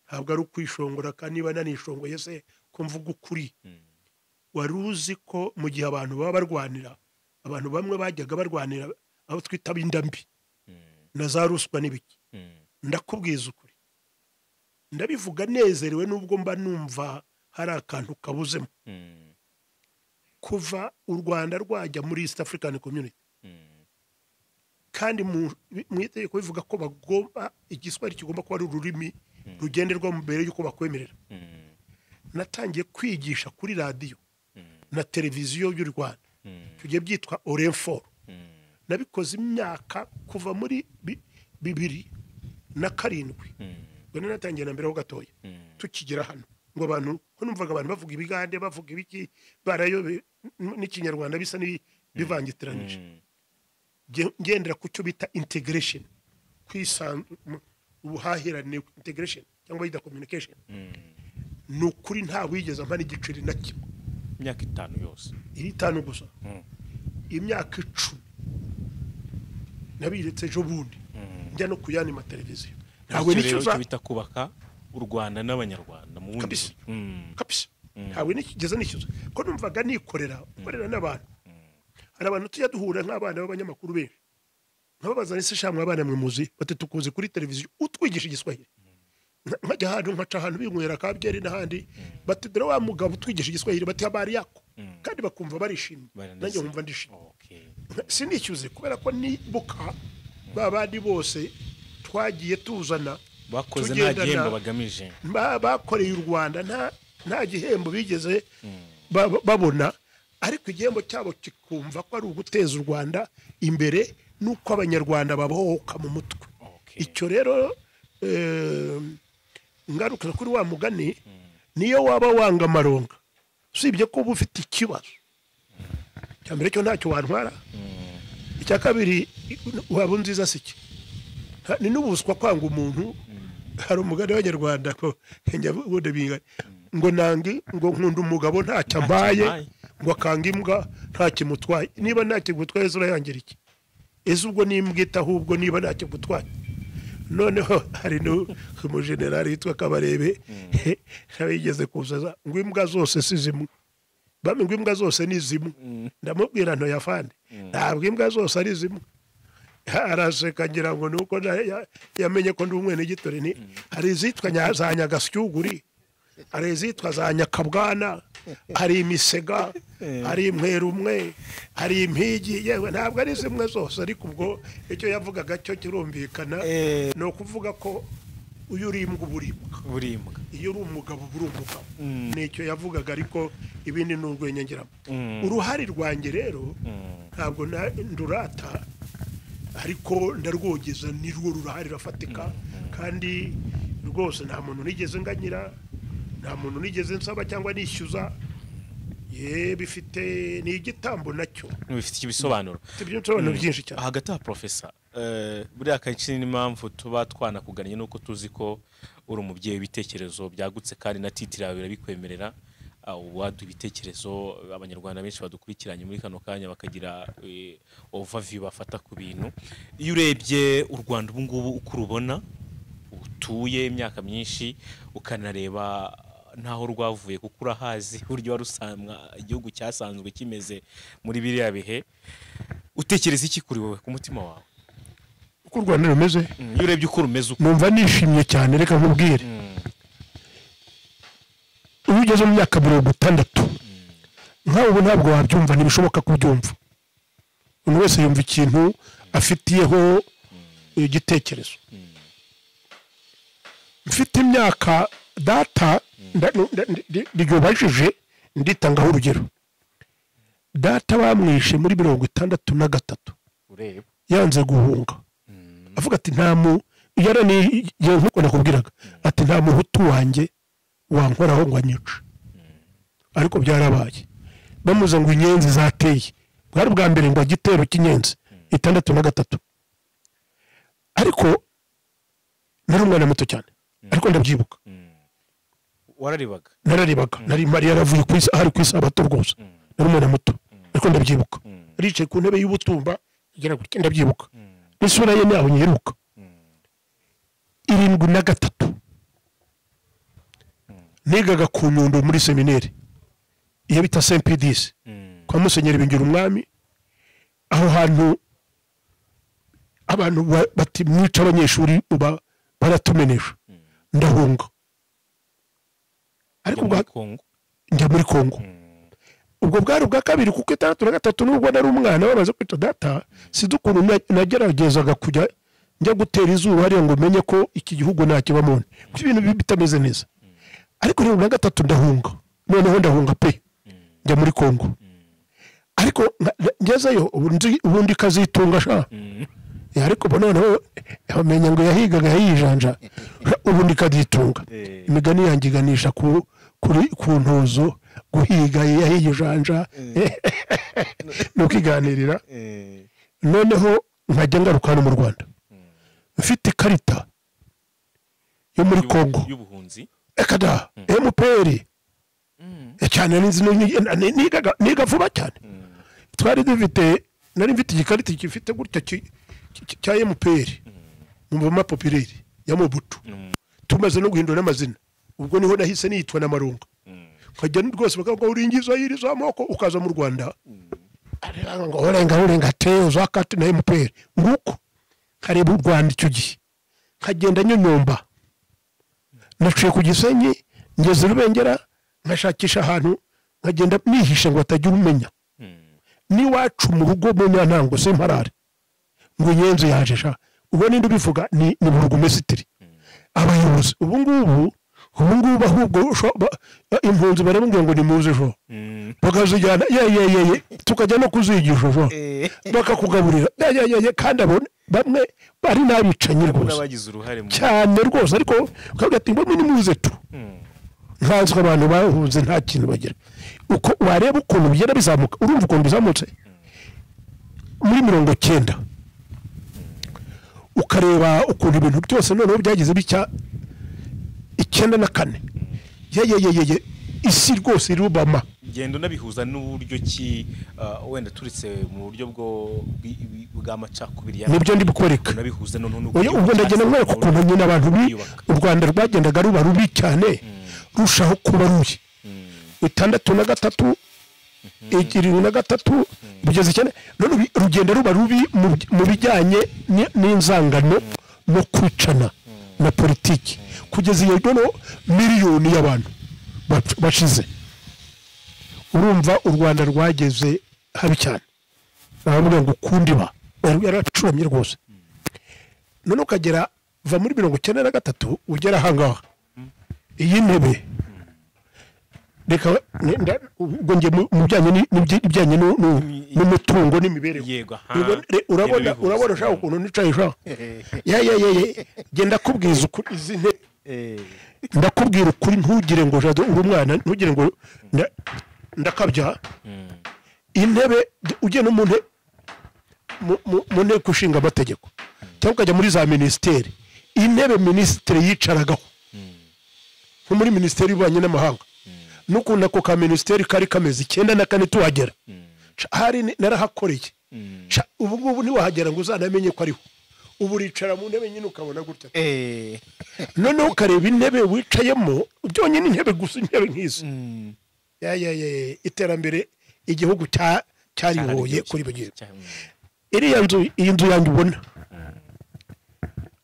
ntabwo ari ukwishongora kandi niba nanishongoye se ko mvuga ukuri waruzi ko mu gihe abantu baba barwanira abantu bamwe bajyaga barwanira abo twita b'indambi na za ruswa n'ibiki ndakubwiza ukuri ndabivuga nezerewe nubwo mba numva hari akantu kabuzemo kuva u Rwanda rwajya muri East African Community kandi mu itegeko bivuga ko bagomba igiswahili kigomba kuba ari ururimi rugenderwa mbere y'uko bakwemerera natangiye kwigisha kuri radio na televiziyo y'u Rwanda tugiye byitwa Orenfort nabikoze imyaka kuva muri 2007 bone natangiye na mbere ho gatoya tukigera hano ngo abantu ko numvaga abantu bavuga ibigande bavuga ibiki barayo n'ikinyarwanda bisa bivangitiranyije ngendera ku cyo bita integration ubuhahirane integration cyangwa ida communication nukuri nta wigeze ampa n'igiceri na kimwe imyaka 5 yose 5 gusa imyaka 10 nabiretse ejo bundi njya no kuyani ma televiziyo ntawe nicyo bita kubaka u Rwanda n'Abanyarwanda mu wundi kapisa ntawe nikigeze nishyuza ko numvaga nikorera n'abantu hari abantu tujya duhura nk'abana b'abanyamakuru benshi nkababaza nise shamwe abana mwe muzi bati tukuze kuri televiziyo utwigisha igiswahili nkajya ahantu nkaca ahantu binywera Kabyeri n'ahandi bati dore wa mugabo utwigisha igiswahili bati habari yako kandi bakumva barishimye nanjye nkumva ndishimye sinishyuze kubera ko nibuka babandi bose twagiye tuzana bakoze nta gihembo bagamije bakoreye u Rwanda nta gihembo bigeze babona ariko igihembo cyabo kikumva ko ari uguteza u Rwanda imbere nuko Abanyarwanda babohoka mu mutwe icyo rero ngaruka kuri wa mugani niyo waba wanga Malonga usibye ko uba ufite ikibazo cyambere cyo ntacyo wantwara icya kabiri waba nziza siki ni n'ubuswa kwanga umuntu hari umugani w'Abanyarwanda ko njya bude binga ngo nangi ngo nkunda umugabo ntacyo ambaye ngo akanga imbwa ntakimutwaye niba ntakigutwaye zura yangira iki ese ubwo nimbwita ahubwo niba ntakigutwaye noneho hari n'umujenerali yitwa Kabarebe yigeze kuzaza ngo imbwa zose si zimwe bamwe ngo imbwa zose ni zimwe ndamubwira nto yafande ntabwo imbwa zose ari zimwe araseka ngira ngo nuko yamenye ko ndi umwene gitore ni hari izitwa za Nyagasyuguri hari izitwa za Nyakabwana hari imisega hari imwerumwe hari impigi yewe ntabwo ari zimwe zose ariko ubwo icyo yavugaga cyo kirumvikana no kuvuga ko uyu uri imbwa burimbwa iyo uri umugabo buri umugabo nicyo yavugaga ariko ibindi n'urwenya ngiramo uruhari rwanjye rero ntabwo ndurata ariko ndarwogeza ni rwo rurahari rafatika kandi rwose nta muntu nigeze nganyira nta muntu nigeze nsaba cyangwa nishyuza bifite ni igitambo nacyo bifite ibisobanuro byinshi cyane hagati ha professor buriya akenshi n'impamvu tuba twanakugannye nuko tuzi ko uri umubyeyi w'ibitekerezo byagutse kandi na titire yawe birabikwemerera wadu ibitekerezo abanyarwanda benshi badukurikiranye muri kano kanya bakagira overview bafata ku bintu iyo urebye u Rwanda ubu ngubu uko urubona utuye imyaka myinshi ukanareba ntaho rwavuye kuko urahazi buryo warusamwa igihugu cyasanzwe kimeze muri biriya bihe utekereza iki kuri wowe ku mutima wawe uko u Rwanda rumeze iyo urebye uko rumeze numva nishimye cyane reka nkubwire ugeze mu myaka 60 nkawe ubu ntabwo wabyumva ntibishoboka kubyumva umuntu wese yumva ikintu afitiyeho igitekerezo mfite imyaka data ndigobajije nditangaho urugero data bamwishe muri 63 yanze guhunga avuga ati nta yarani nkuko nakubwiraga ati nta muhutu wanjye wankoraho ngo anyice ariko byarabaye bamuza ngo inyenzi zateye bwari bwa mbere ngo agitero cy'inyenzi 63 ariko nari umwana muto cyane ariko ndabyibuka nararibaga nari Mariya yaravuye ku isi hari ku isabato rwose nari umwana muto ariko ndabyibuka aricaye ku ntebe y'ubutumba igera gutya ndabyibuka n'isura ye naho nyiruka 73 nigaga ku Nyundo muri seminari iyo bita Saint Pédis kwa Musenyeri Bingira umwami aho hantu abantu bati mwica abanyeshuri baratumenesha ndahunga ariko njya muri Kongo ubwo bwari ubwa kabiri kuko 63 nubwo nari umwana bamaze kwita data sidukuntu nageragezaga kujya njya gutera izuba hariya ngo menye ko iki gihugu ntakibamo ibintu bitameze neza ariko rero na gatatu ndahunga noneho ndahunga pe njya muri Kongo ariko ngezeyo ubundi kazitunga sha ariko noneho bamenye ngo yahigaga yijanja ubundi kazitunga imigani yangiganisha ku ntozo guhiga yahijanja no kiganirira noneho nkajya ngaruka mu Rwanda mfite karita yo muri Kongo y'ubuhunzi ekada MPR cyane niga vuba cyane twari dufite nari mfite igikarita gifite gutya cya MPR mu mapopireri ya Mobutu tumaze no guhindura amazina ubwo niho nahise nitwa na Marunga nkajya rwose bakavuga uringiza yiriza amoko ukaza mu Rwanda ngo urenga teo zakati na MPR nguko kareba u Rwanda icyo gihe nkagenda nyonyomba naciye ku Gisenyi ngeze Rubengera nkashakisha ahantu nkagenda nihishe ngo atagira umenya niwacu mu rugo mu Nyantango Semparare ngo inyenzi yajesha ubwo ninde bivuga ni burugumesitiri abayobozi ubu ngubu ahubwo impunzi baramubwira ngo nimuze ejo bakazijyana ye tukajya no kuzigisha ejo bakakugaburira ye kandi abone bamwe bari nabicanye rwose cyane rwose ariko ukavuga ati ngo nimuze tu nkanzwe abantu bahunze nta kintu bagira uko wareba ukuntu bigenda bizamuka urumva ukuntu bizamutse muri 90 ukareba ukuntu ibintu byose noneho byagize bicya 94 ye isi rwose irubama genda unabihuza n'uburyo ki wenda turitse mu buryo bw'amacakubiri nibyo ndi bukoreka unabihuza none ubwo ndagenda nkwereka ukuntu nyine abantu u Rwanda rwagendaga ruba rubi cyane rushaho kuba rubi 63 73 bigeze cyane none rugenda ruba rubi mu bijyanye n'inzangano no kwicana na politiki kugeza iyo dono miliyoni y'abantu bashize urumva u Rwanda rwageze habi cyane navuga ngo kundiba yaracuramye rwose none ukagera va muri 93 ugera hangaha iyi ntebe reka ubwo nge mu bijyanye n'umutungo n'imibereho urabona ushaka ukuntu nicaye ushaka genda kubwiza ukuri izi ntebe ndakubwira ukuri ntugire ngo jado uri umwana ntugire ngo ndakabya intebe ugiye no mu nteko ishinga amategeko cyangwa ukajya muri za minisiteri intebe minisitiri yicaragaho nko muri minisiteri y'ububanyi n'amahanga n'ukuntu ako ka minisiteri kari kameze 94 tuhagera hari narahakoreye ubu ngubu ntiwahagera ngo uzanamenye ko ariho ubu uricara mu ntebe nyine ukabona gutya noneho ukareba intebe wicayemo byonyine intebe gusa intebe nk'izo iterambere igihugu cyarihoye kuri bagiye iyi nzu yanjye ubona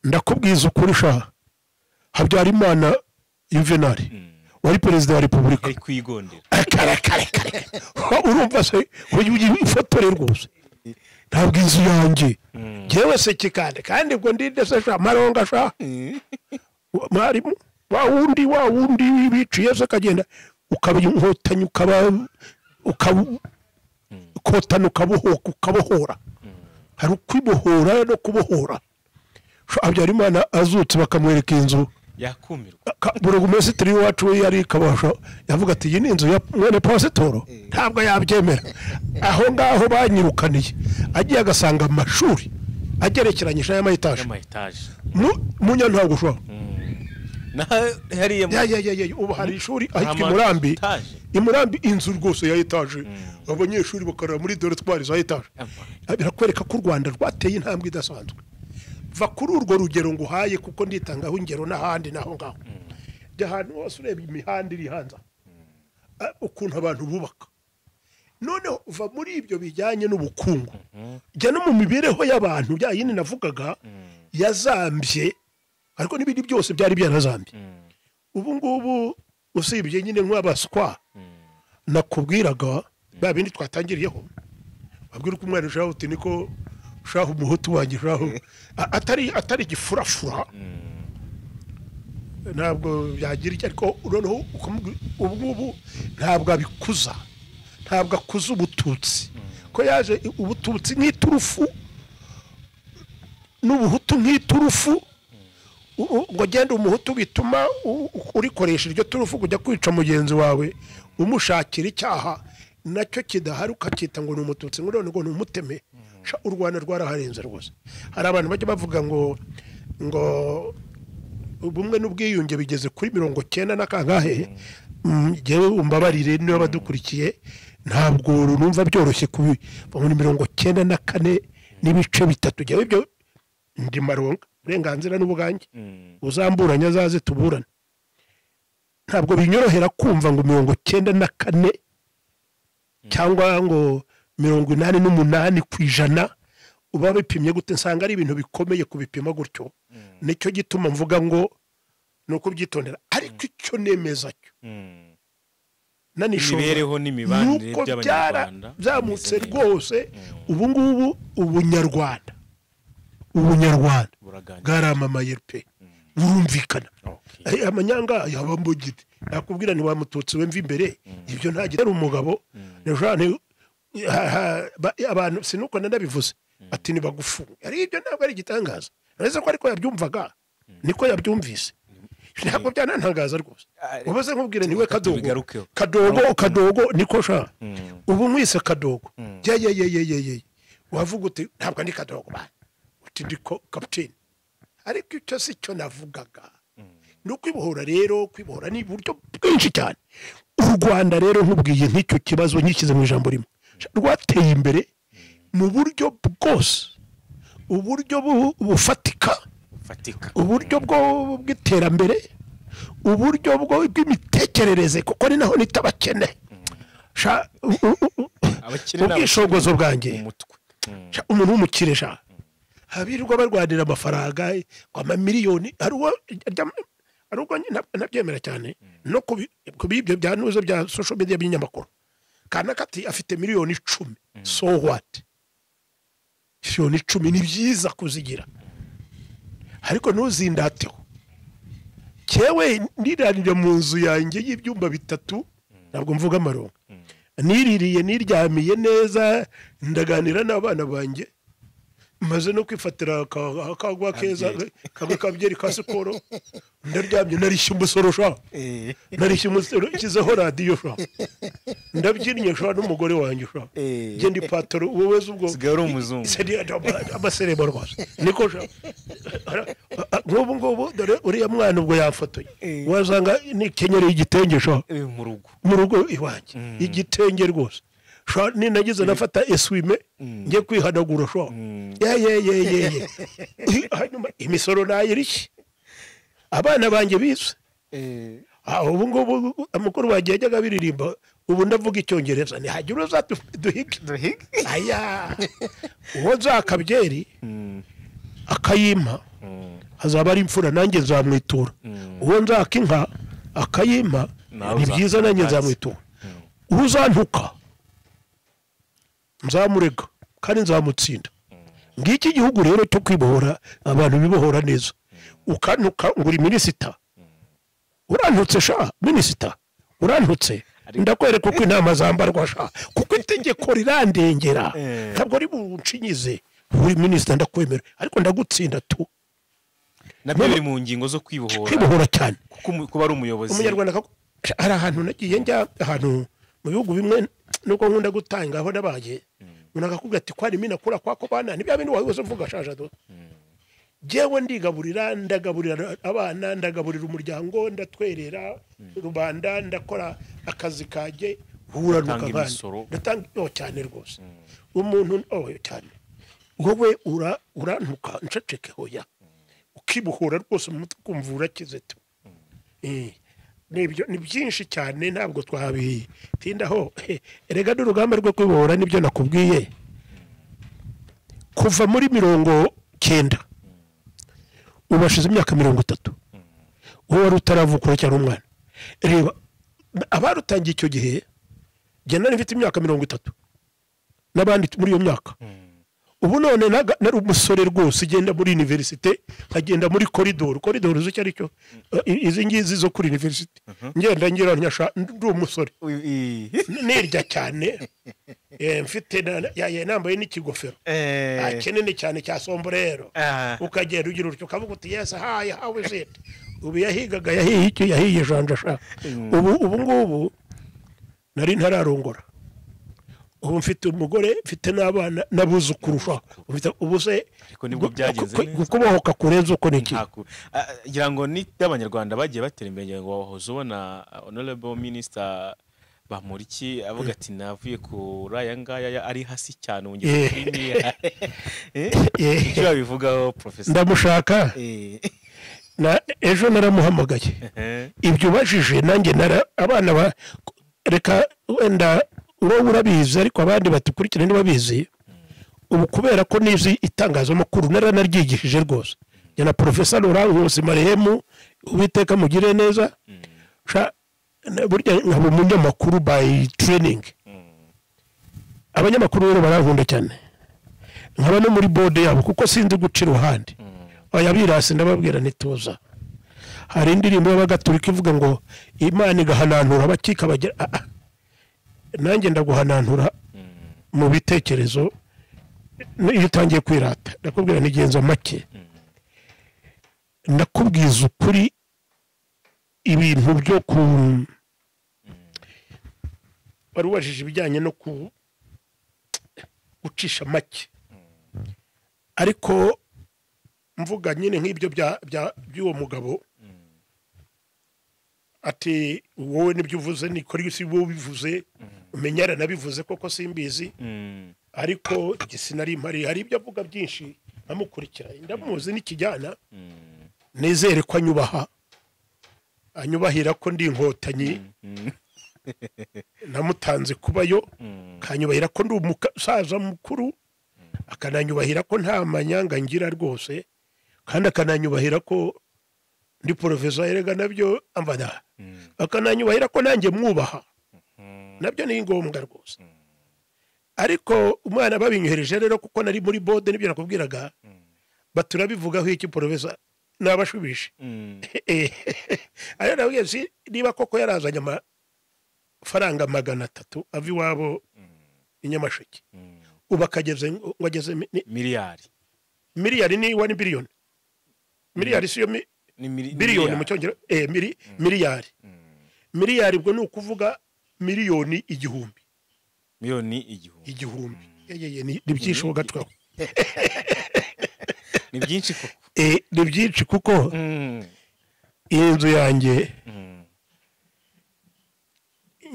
ndakubwiza ukuri sha Habyarimana Juvenal wari perezida wa repubulika ari kwigondera kare urumva se ufotore rwose ntabwo inzu yanjye jewe se kikande kandi ubwo ndinde sha Malonga sha mwarimu wa wundi biciye se kagenda ukaba inkotanyi ukotana ukabohora hari ukwibohora no kubohora Habyarimana azutse bakamwereka inzu yakumirwa burugumesitiri wacu yari kabasha yavuga ati iyi ni inzu ya mwene pasitoro ntabwo yabyemera aho ngaho banyirukaniye agiye agasanga amashuri agerekeranyije y'amayetaje munya ntabwo ushobora ubu hari ishuri ahitwa imurambi inzu rwose ya etaje abanyeshuri bakarara muri dorotwari za etaje birakwereka ko u Rwanda rwateye intambwe idasanzwe va kuri urwo rugero ngo uhaye kuko nditangaho ingero n'ahandi naho ngaho ahantu hose ureba imihanda iri hanze ukuntu abantu bubaka noneho uva muri ibyo bijyanye n'ubukungu jya no mu mibereho y'abantu bya yindi navugaga yazambye ariko n'ibindi byose byari byarazambye ubu ngubu usibye nyine nk'abaswa nakubwiraga ba bindi twatangiriyeho babwira ko umwana ushaka uti niko shaho umuhutu wanjye shaho atari gifurafura ntabwo byagira icyo ariko noneho ubu ntabwo abikuza ntabwo akuza ubututsi ko yaje ubututsi nk'iturufu n'ubuhutu nk'iturufu ngo genda umuhutu bituma urikoresha iryo turufu kujya kwica mugenzi wawe umushakira icyaha nacyo kidahari ukakita ngo ni umututsi ngo none ngo ni umuteme u Rwanda rwaraharenze rwose hari abantu bajya bavuga ngo ubumwe n'ubwiyunge bigeze kuri 90 na kangahe jewe umbabarire niba badukurikiye ntabwo numva byoroshye kubi muri 94 n'ibice bitatu jewe byo ndi Malonga uburenganzira n'ubugange uzamburanya azaze tuburana ntabwo binyorohera kumva ngo 94 cyangwa ngo 88% uba bipimye gute nsanga ari ibintu bikomeye kubipima gutyo nicyo gituma mvuga ngo nuko byitondera ariko icyo nemeza cyo imibereho n'imibanire by'Abanyarwanda byamutse rwose ubu ngubu ubunyarwanda bwaramamaye pe burumvikana amanyanga yabambugite nakubwira ni wamututsi we mvi imbere ibyo ntagira umugabo abantu sinuko ndabivuze ati ni bagufunga ari ibyo ntabwo ari gitangaza neza ko ariko yabyumvaga niko yabyumvise ntabwo byanantangaza rwose ubaze nkubwire niwe kadogo niko sha ubu mwise kadogo ye wavuga uti ntabwo ndi kadogo ba uti ndi kapiteni ariko icyo si cyo navugaga no kwibohora rero kwibohora ni buryo bwinshi cyane u Rwanda rero nkubwiye nk'icyo kibazo nyikize mu ijambo rimwe rwateye imbere mu buryo bwose uburyo bufatika uburyo bw'iterambere uburyo bw'imitekerereze kuko ni naho nitabakene ubwishogozo bwanjye umuntu w'umukire habirirwa barwanira amafaranga amamiliyoni hari ubwo nabyemera cyane no ku bibyo byanuze bya social media by'inyamakuru kanakati afite miliyoni 10 so what miliyoni 10 ni byiza kuzigira ariko ntuzindateho cyewe niranira mu nzu yanjye y'ibyumba 3 ntabwo mvuga amarongo niririye niryamiye neza ndaganira n'abana banjye maze no kwifatira akagwa keza kabyeri ka siporo ndaryamye narishye umusoro narishye umusoro kizeho radio ndabyinnye n'umugore wanjye je ndi patoro wowe ubwo sigara umuzungu abaserebo rwose niko ngobo dore uriya mwana ubwo yafotoye wazanga ni kenyereye igitenge mu rugo iwanjye igitenge rwose ni nagize nafata eswime ngiye kwihanagura hanyuma imisoro nayirishye abana banjye bize ubu ngubu amakuru bagiye ajyaga biririmba ubu ndavuga icyongereza ntihagira uzaduhige aya uwo nzakabyeri akayimpa hazaba ari imfura nanjye nzamwitura uwo nzaka inka akayimpa ni byiza nanjye nzamwitura uwo uzantuka nzamurega kandi nzamutsinda ngiki gihugu rero cyo kwibohora abantu bibohora neza ukantuka nguri minisita urantutse minisita urantutse ndakwereka uko inama zambarwa kuko itegeko rirandengera ntabwo ari buncinyize uri minisita ndakwemera ariko ndagutsinda tu nabyo biri mu ngingo zo kwibohora cyane kuba ari umuyobozi umunyarwanda hari ahantu nagiye njya ahantu mu bihugu bimwe nuko nkunda gutanga aho nabaye unakakubwira ati kwari mina kura kwako bana nibya bintu wahoze uvuga do jewe ndagaburira abana ndagaburira umuryango ndatwerera rubanda ndakora akazi kaje huranuka kandi ndatanga cyane rwose umuntu cyane wowe urantuka nceceke hoya ukibuhura rwose mu kumvura kizetu ni byinshi cyane ntabwo twabitindaho erega n'urugamba rwo kwibohora nibyo nakubwiye kuva muri 90 ubashize imyaka 30 wowe wari utaravukura cyane umwana reba abarutangiye icyo gihe jye nari mfite imyaka 30 n'abandi muri iyo myaka ubu none nari umusore rwose igenda muri universite agenda muri koridoro zo cyari cyo izi ngizi zo kuri universite ngenda ngira nyasha ndi umusore nirya cyane mfite nambaye n'ikigofero kinini cyane cya sombrero ukagenda ugira utyo kavuga uti yes hi how is it ubu yahigaga yahiye janja ubu ngubu nari ntararongora ubu mfite umugore mfite n'abana nabuzukurusha ubuse kubohoka kurenza uko niki ngira ngo ni Abanyarwanda bagiye batera imbere ngo wahoze ubona honorable minister Bamporiki avuga ati navuye kuri aya ngaya ari hasi cyane wongeye kwiniya icyo babivugaho professor ndamushaka na ejo naramuhamagaye ibyo bajije nanjye abana reka wenda wowe urabizi ariko abandi batukurikira ntibabizi ubu kubera ko nizi itangazamakuru naryigishije rwose njye na Prof.Malonga marehemu ubiteka mugire neza burya nkaba umunyamakuru by training abanyamakuru rero barankunda cyane nkaba no muri board yabo kuko sinzi guca iruhande abirasi ndababwira nituza hari indirimbo y'abagatulika ivuga ngo Imana igahanantura abakika bagira nanjye ndaguhanantura mu bitekerezo iyo utangiye kwirata ndakubwira nigenza make ndakubwiza ukuri ibintu byo barubajije ibijyanye no gucisha make ariko mvuga nyine nk'ibyo by'uwo mugabo ati wowe nibyo uvuze ni kuri si wowe bivuze umenyara nabivuze koko simbizi ariko gisinari impari hari ibyo avuga byinshi amukurikira ndamuzi n'ikijyana nezere ko anyubahira ko ndi inkotanyi namutanze kubayo kanyubahira ko ndi umusaza mukuru akananyubahira ko nta manyanga ngira rwose kandi akananyubahira ko ndi porofesa erega nabyo amvana akananyubahira ko nanjye mwubaha nabyo ni ngombwa rwose ariko umwana babinyohereje rero kuko nari muri bode nibyo nakubwiraga baturabivugaho iki porofesa nabashubije ariyo nabwiye si niba koko yarazanye amafaranga 300 ava iwabo inyamasheke ubu akageze wageze miliyari ni 1 billion miliyari siyo billion mu cyongereza miliyari ubwo ni ukuvuga miliyoni igihumbi ni byinshi ho gatwaho ni byinshi koko ni byinshi kuko iyi nzu yanjye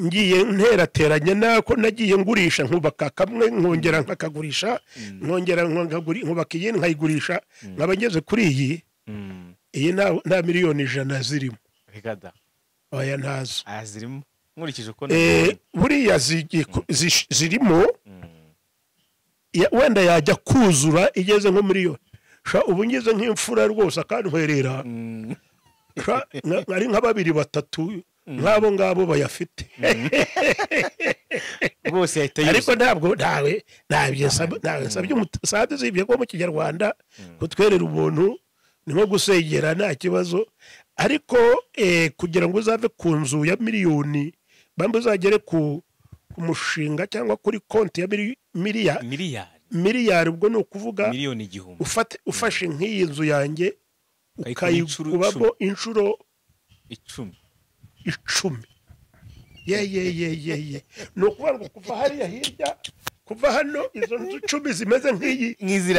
ngiye nterateranye nako nagiye ngurisha nkubaka kamwe nkongera nkakagurisha nkongera nkubaka iyi nkayigurisha nkaba ngeze kuri iyi nta miliyoni 100 zirimo oya ntazo zirimo nkurikije uko buriya zirimo wenda yajya kuzura igeze nko miliyoni ubu ngeze nk'imfura rwose akantwerera ari nka 2-3 nk'abo ngabo bayafite rwose yahita yuzuye ariko ntabwo ntabyo nsabye umusaza zibye ko mu kinyarwanda kutwerera ubuntu ni nko gusengera nta kibazo ariko kugira ngo uzave ku nzu ya miliyoni bambe uzagere ku mushinga cyangwa kuri konti ya miliyari ubwo ni ukuvuga miliyoni igihumbi ufashe nk'iyi nzu yanjye ukayikubamo inshuro 10 ye ni ukuvuga ngo kuva hariya hirya kuva hano izo nzu 10 zimeze nk'iyi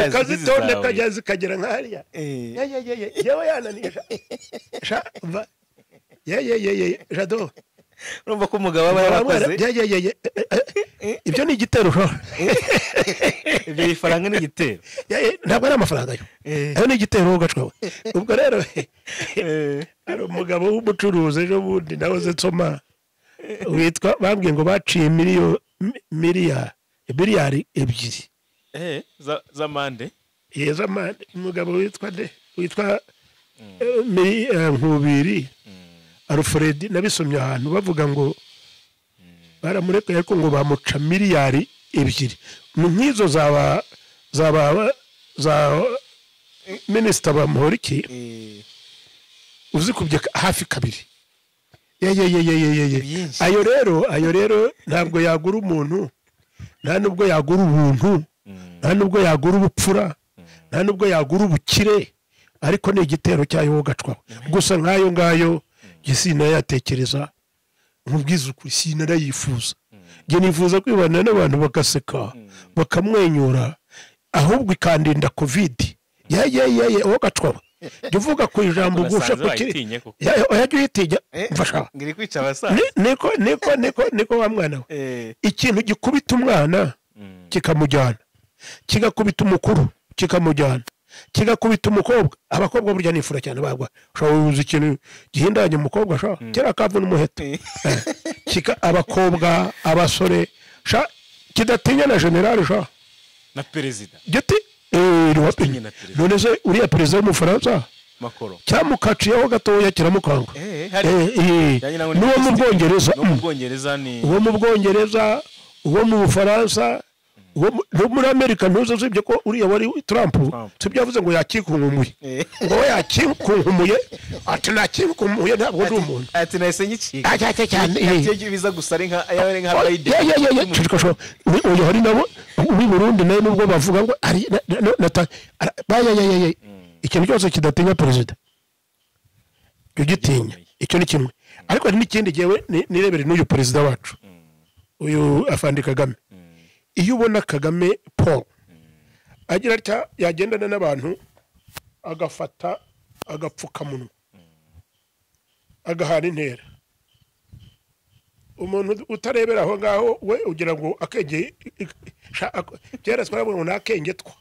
ukazitondeka zikagera nk'ahariya yewe yananisha jado urumva ko umugabo aba yarakoze ibyo ni igitero ibyo bifaranga ni igitero ntabwo ari amafaranga ayo ni igitero ugacwawe ubwo rero hari umugabo w'umucuruzi ejo bundi nawe ze nsoma witwa bambwiye ngo baciye miliyari 2 z'amande z'amande umugabo witwa Nkubiri Alfred nabisomye ahantu bavuga ngo baramurekuye ariko ngo bamuca miliyari 2 nk'izo za minisita Bamporiki uzikubye hafi 2 ayo rero ntabwo yagura umuntu nta nubwo yagura ubuntu nta nubwo yagura ubupfura nta nubwo yagura ubukire ariko ni igitero cyayo gacwaho gusa nk'ayo ngayo gisina yatekereza nkubwiza ukuri sina yifuza nge nifuza kwibana n'abantu bagaseka bakamwenyura ahubwo ikandinda covid wo gacwaho jya uvuga ku ijambo ugusha ku kiri yajya uyitinya mfasha ngiri kwica abasaza niko wa mwana we ikintu gikubita umwana kikamujyana kigakubita umukuru kikamujyana kigakubita umukobwa abakobwa burya nifura cyane bagwa ushobora uzi ikintu gihindanye umukobwa kera kavuna umuheto abakobwa abasore kidatinya na generali na perezida giti none se uriya perezida w'umufaransa makuru cyamukaciyeho gatoya kiramukanga n'uwo mu bwongereza uwo mu bufaransa no muri Amerika ntuzo usibye ko uriya wari Trump tubyo yavuze ngo yakikunkumuye ngo yakikunkumuye ati nakikunkumuye ntabwo ndi umuntu ati nahise nyicika cyane biza gusa ari nka Biden uyu hari nabo uri Burundi nayo nubwo bavuga ngo ari ikintu cyose kidatinya perezida gitinya icyo ni kimwe ariko hari n'ikindi gihe nirebere n'uyu perezida wacu uyu afande Kagame iyo ubona Kagame Paul agira atya yagendana n'abantu agafata agapfukamunwa agahana intera umuntu utarebera aho ngaho we ugira ngo akenge kera twaravuga ngo nakenge twa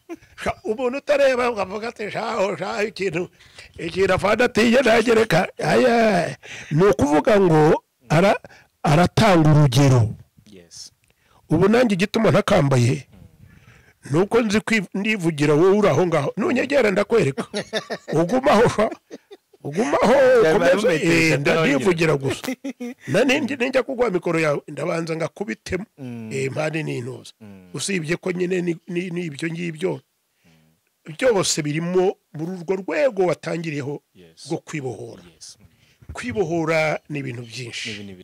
umuntu utareba ukavuga ati shaho ikintu afana atiye nagereka aya ni ukuvuga ngo aratanga urugero. Ubu nanjye igituma ntakambaye nuko nzi ndivugira wowe uri aho ngaho nunyegera ndakwereka ugumaho komeza ndivugira gusa ninjya kugwa mikoro yawe ndabanza ngakubitemo impande n'intuza usibye ko nyine n'ibyo ngibyo byose birimo muri urwo rwego watangiriyeho rwo kwibohora ni ibintu byinshi.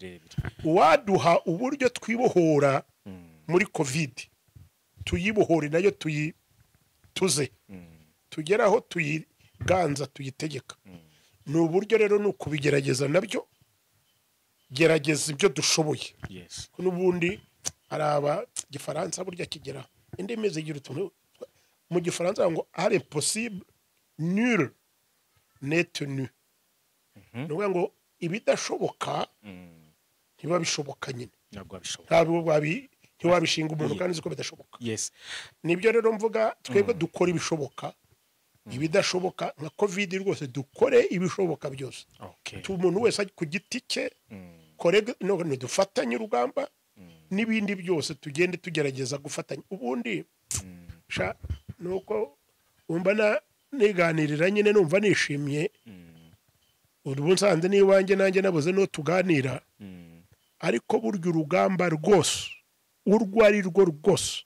Waduha uburyo twibohora muri covid tuyibohore nayo tuze tugeraho tuyiganza tuyitegeka. Ni uburyo rero ni ukubigerageza nabyo gerageza ibyo dushoboye n'ubundi araba gifaransa burya kigera indimi zigira utuntu mu gifaransa ngo are possible nul n'est tenu. Nuvuga ngo ibidashoboka ntiba bishoboka nyine ntiwabishinga umuntu kandi uzi ko bidashoboka. Nibyo rero mvuga twebwe dukora ibishoboka ibidashoboka nka covid rwose dukore ibishoboka byose. Umuntu wese ku giti cye no dufatanye urugamba n'ibindi byose tugende tugerageza gufatanya. Ubundi nuko umva niganirira nyine numva nishimye ubu nsanze n'iwanjye nanjye nabuze no tuganira ariko burya urugamba rwose urwo ari rwo rwose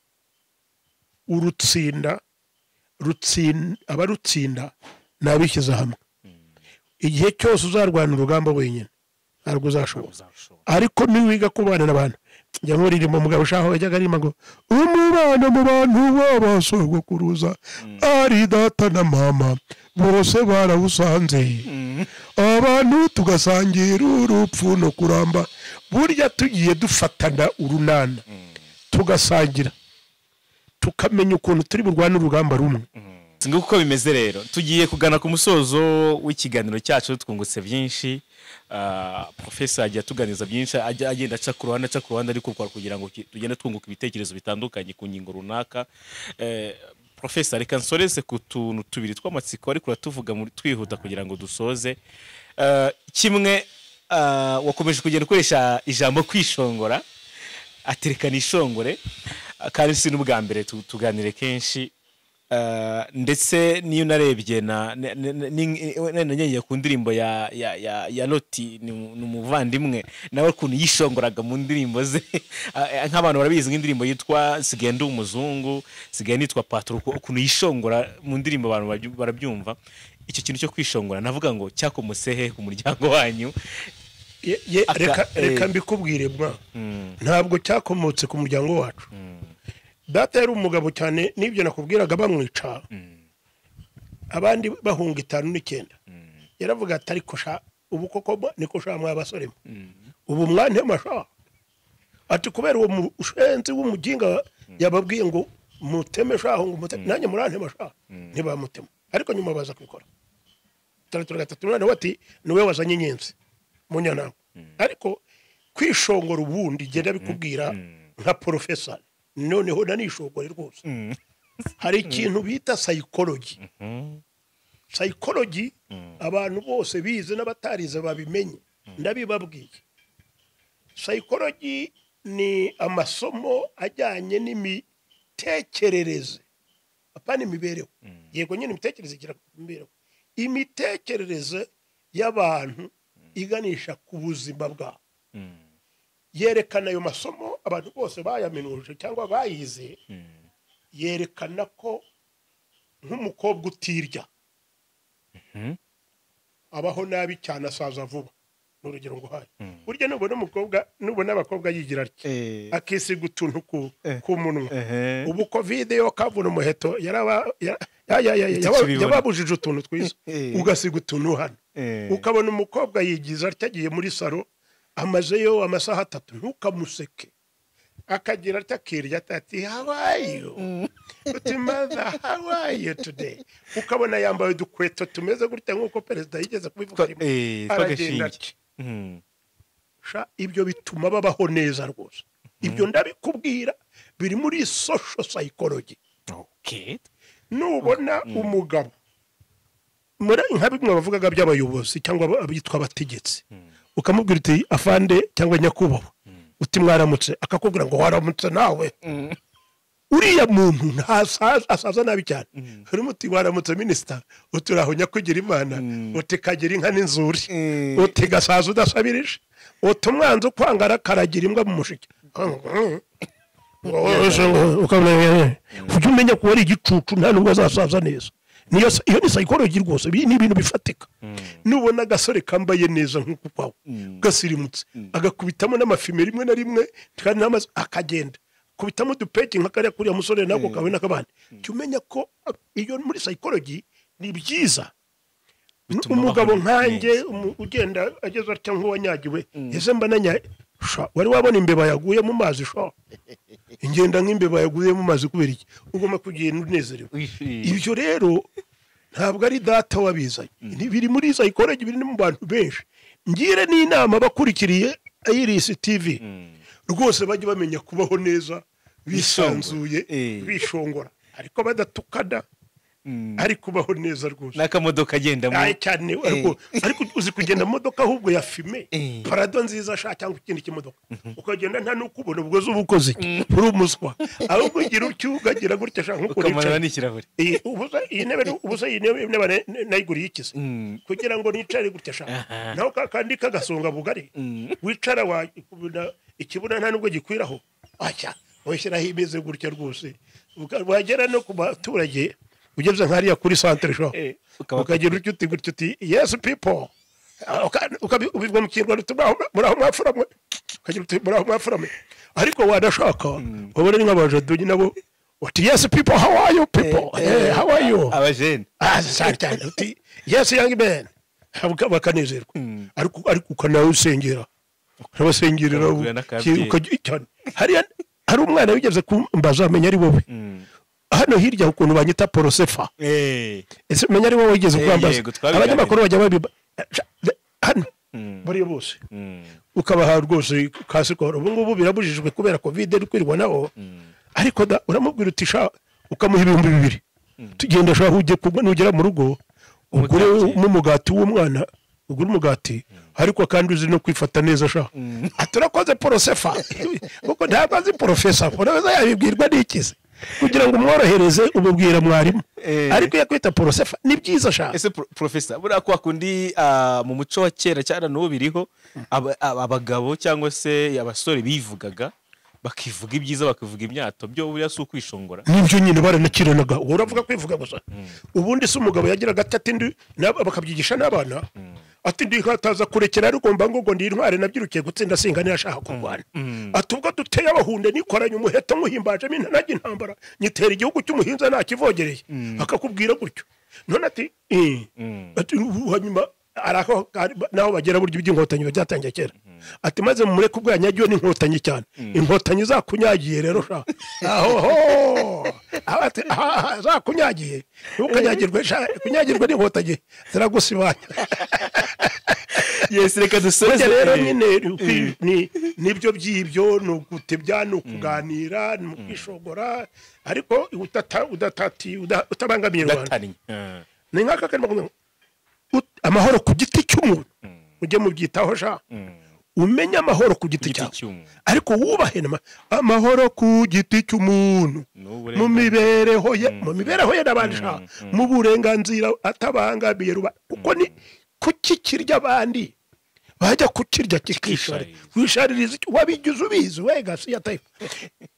abarutsinda nabishyize hamwe. Igihe cyose uzarwana urugamba wenyine ntabwo uzashobora, ariko niwiga kubana n'abantu njya nkuririmba umugabo ushaho yajyaga arima ngo umubano mu bantu b'abasogokuruza ari data na mama bose barawusanze abantu tugasangira urupfu no kuramba. Burya tugiye dufatana urunana tugasangira tukamenya ukuntu turi burwana urugamba rumwe. Singo uko bimeze rero tugiye kugana ku musozo w'ikiganiro cyacu twungutse byinshi. Professor ajya tuganiza byinshi agenda aca ku ruhande ariko kugira ngo tugende twunguka ibitekerezo bitandukanye ku ngingo runaka. Professor reka nsoreze ku tuntu tubiri tw'amatsiko ariko tuvuga muri twihuta kugira ngo dusoze. Kimwe wakomeje kugenda ukoresha ijambo kwishongora aterekana ishongore kandi si n'ubwa mbere tuganire kenshi. Ndetse niyo narebye nanyeye ku ndirimbo ya Loti ni umuvandimwe nawe ukuntu yishongoraga mu ndirimbo ze nk'abantu barabizi nk'indirimbo yitwa sigaye ndi umuzungu sigaye nitwa patro ukuntu yishongora mu ndirimbo abantu barabyumva. Icyo kintu cyo kwishongora navuga ngo cyakomusehe ku muryango wanyu. Reka mbikubwire bwa ntabwo cyakomotse ku muryango wacu. Data yari umugabo cyane n'ibyo nakubwiraga bamwica abandi bahunga 5 yaravuga ati ariko ubu koko niko mwabasore ubu mwane masha ati kubera uwo mushenzi w'umuginga yababwiye ngo muteme shaho ngo nanjye murante masha ntibamutema ariko nyuma baza kubikora 3 wati niwe wazanye inyenzi munyana ariko kwishongora ubundi genda bikubwira nka professor noneho nanishogore rwose. Hari ikintu bita psychology. Psychology abantu bose bize n'abatarize babimenye ndabibabwiye. Psychology ni amasomo ajyanye n'imitekerereze apana imibereho. Yego nyine imitekerereze igira imibereho. Imitekerereze y'abantu iganisha ku buzima bwabo. Yerekana ayo masomo abantu bose bayaminuje cyangwa bayize yerekana ko nk'umukobwa utirya abaho nabi cyane asaza vuba. N'urugero ngo haye burya nubona abakobwa yigira atya akisiga utuntu ku munwa. Ubu covid yo kavuna umuheto yababujije utuntu twiza ugasiga utuntu hano ukabona umukobwa yigiza atyagiye muri salo amazeyo amasaha 3 ntukamuseke akagira atakirya ati how are you mother how are you today ukabona yambaye dukweto tumeze gutya nkuko president yigeze kubivuga aragenda ibyo bituma babaho neza rwose. Ibyo ndabikubwira biri muri social psychology. Okay. Nubona umugabo nka bimwe bavugaga by'abayobozi cyangwa abitwa abategetsi, ukamubwira uti afande cyangwa nyakubahwa, uti mwaramutse, akakubwira ngo waramutse nawe, uriya muntu asaza nabi cyane. Urimo uti waramutse minisita, uti uraho nyakwigira imana, uti kagira inka n'inzuri, uti gasaza udasabirije, uti umwanzi ukwangara karagira imbwa mu mushike. Ujye umenya ko ari igicucu nta nubwo azasaza neza. Iyo ni psychology rwose, ni ibintu bifatika. Nubona agasore kambaye neza nk'uko kwawe, gasirimutse, agakubitamo n'amafime rimwe na rimwe kandi n'amazi akagenda, kubitamo udupeki nka kariya kuriya musore nako kawe n'akabandi, jya umenya ko iyo muri psychology ni byiza. Umugabo nkanjye ugenda ageze atya nk'uwanyagiwe, ese mba nanyaye, wari wabona imbeba yaguye mu mazi ingenda nk'imbeba yaguye mu mazi kubera iki? Ugomba kugenda unezerewe. Ibyo rero ntabwo ari data wabizanye, biri muri psychology, biri mu bantu benshi. Ngire n'inama bakurikiriye Iris TV rwose bajye bamenya kubaho neza, bisanzuye, bishongora, ariko badatukana, ari kubaho neza rwose. N'akamodoka agenda mu cyane, ariko uzi kugenda mu modoka ahubwo ya fime, parado nziza cyangwa ikindi kimodoka, ukagenda nta n'ukubona ubwo z'ubukozi uri umuswa, ahubwo ugira ucyugagira gutya shaka nkuko ukamanura n'ikirahure. Ubusa iyi ntebe nayiguriye ikize kugira ngo nicare gutya shaka, naho kandi kagasonga bugari wicara wa ikibuna nta nubwo gikwiraho, acha wishyiraho imeze gutya rwose, wagera no ku baturage ugeze nkariya kuri centre ukagira uti yes people, ukabibwa mu Kinyarwanda muraho mwafuramwe, ukagira uti muraho mwafuramwe, ariko wadashaka wabona nk'abajadonyi nabo uti yes people, how are you people, how are you abajene, cyane uti yes young man, bakanezerwa. Ariko ukanawe usengera, urabasengerera cyane. Hari umwana wigeze kumbaza amenya ari wowe hano hirya ukuntu banyita porosefa, ese menya ari wowe wigeze kwambaza. Abanyamakuru bajya babiba hano bari bose, ukabaha rwose kasikoro. Ubu ngubu birabujijwe kubera covid iri kwirwanaho, ariko uramubwira uti ukamuha 2,000, tugenda shaho ujye kugwa nugera mu rugo ugure umugati w'umwana, ugure umugati, ariko kandi uzi no kwifata neza sha. Aturakoze porosefa kuko ntabwo azi professor, urabeza yabibwirwa n'ikize kugira ngo umworohereze ububwira mwarimu, ariko yakwita porosefa ni byiza sha. Ese professor bura kwa kundi mu muco wa kera cyane n'ubu biriho, abagabo cyangwa se abasore bivugaga bakivuga ibyiza bakavuga imyato, byo buriya si ukwishongora. Nibyo nyine baranakiranaga, uravuga kwivuga gusa. Ubundi se umugabo yagiraga ati bakabyigisha n'abana, ati ndi hataza kurekera ariko ngo ndi intware nabyirukiye gutsinda singa nashaka kurwana, ati ubwo duteye abahunde nikoranye umuheto muhimbaje mintanage intambara, nyitera igihugu cy'umuhinza nakivogereye, akakubwira gutyo. None ati hanyuma arako naho bagera buryo by'inkotanyi byatangiye kera, ati maze mumure kubwanyagiwe n'inkotanyi cyane, inkotanyi zakunyagiye rero sha, aho ati zakunyagiye, ukanyagirwe kunyagirwe n'inkotanyi ziragusibanya. Yes, reka dusoze rero nyine nibyo by'ibyo, no gutebya no kuganira no kwishogora, ariko utabangamiye Rwanda. Ni nkaka kandi amahoro ku giti cy'umuntu ujye mubyitaho sha, umenya amahoro ku giti cyawe, ariko wubahe amahoro ku giti cy'umuntu mu mibereho ye n'abandi sha, mu burenganzira atabangamiye rubanda, kuko ni kukikirya abandi bajya kukirya kikishara wishaririza wabigize ubizi wega si yataye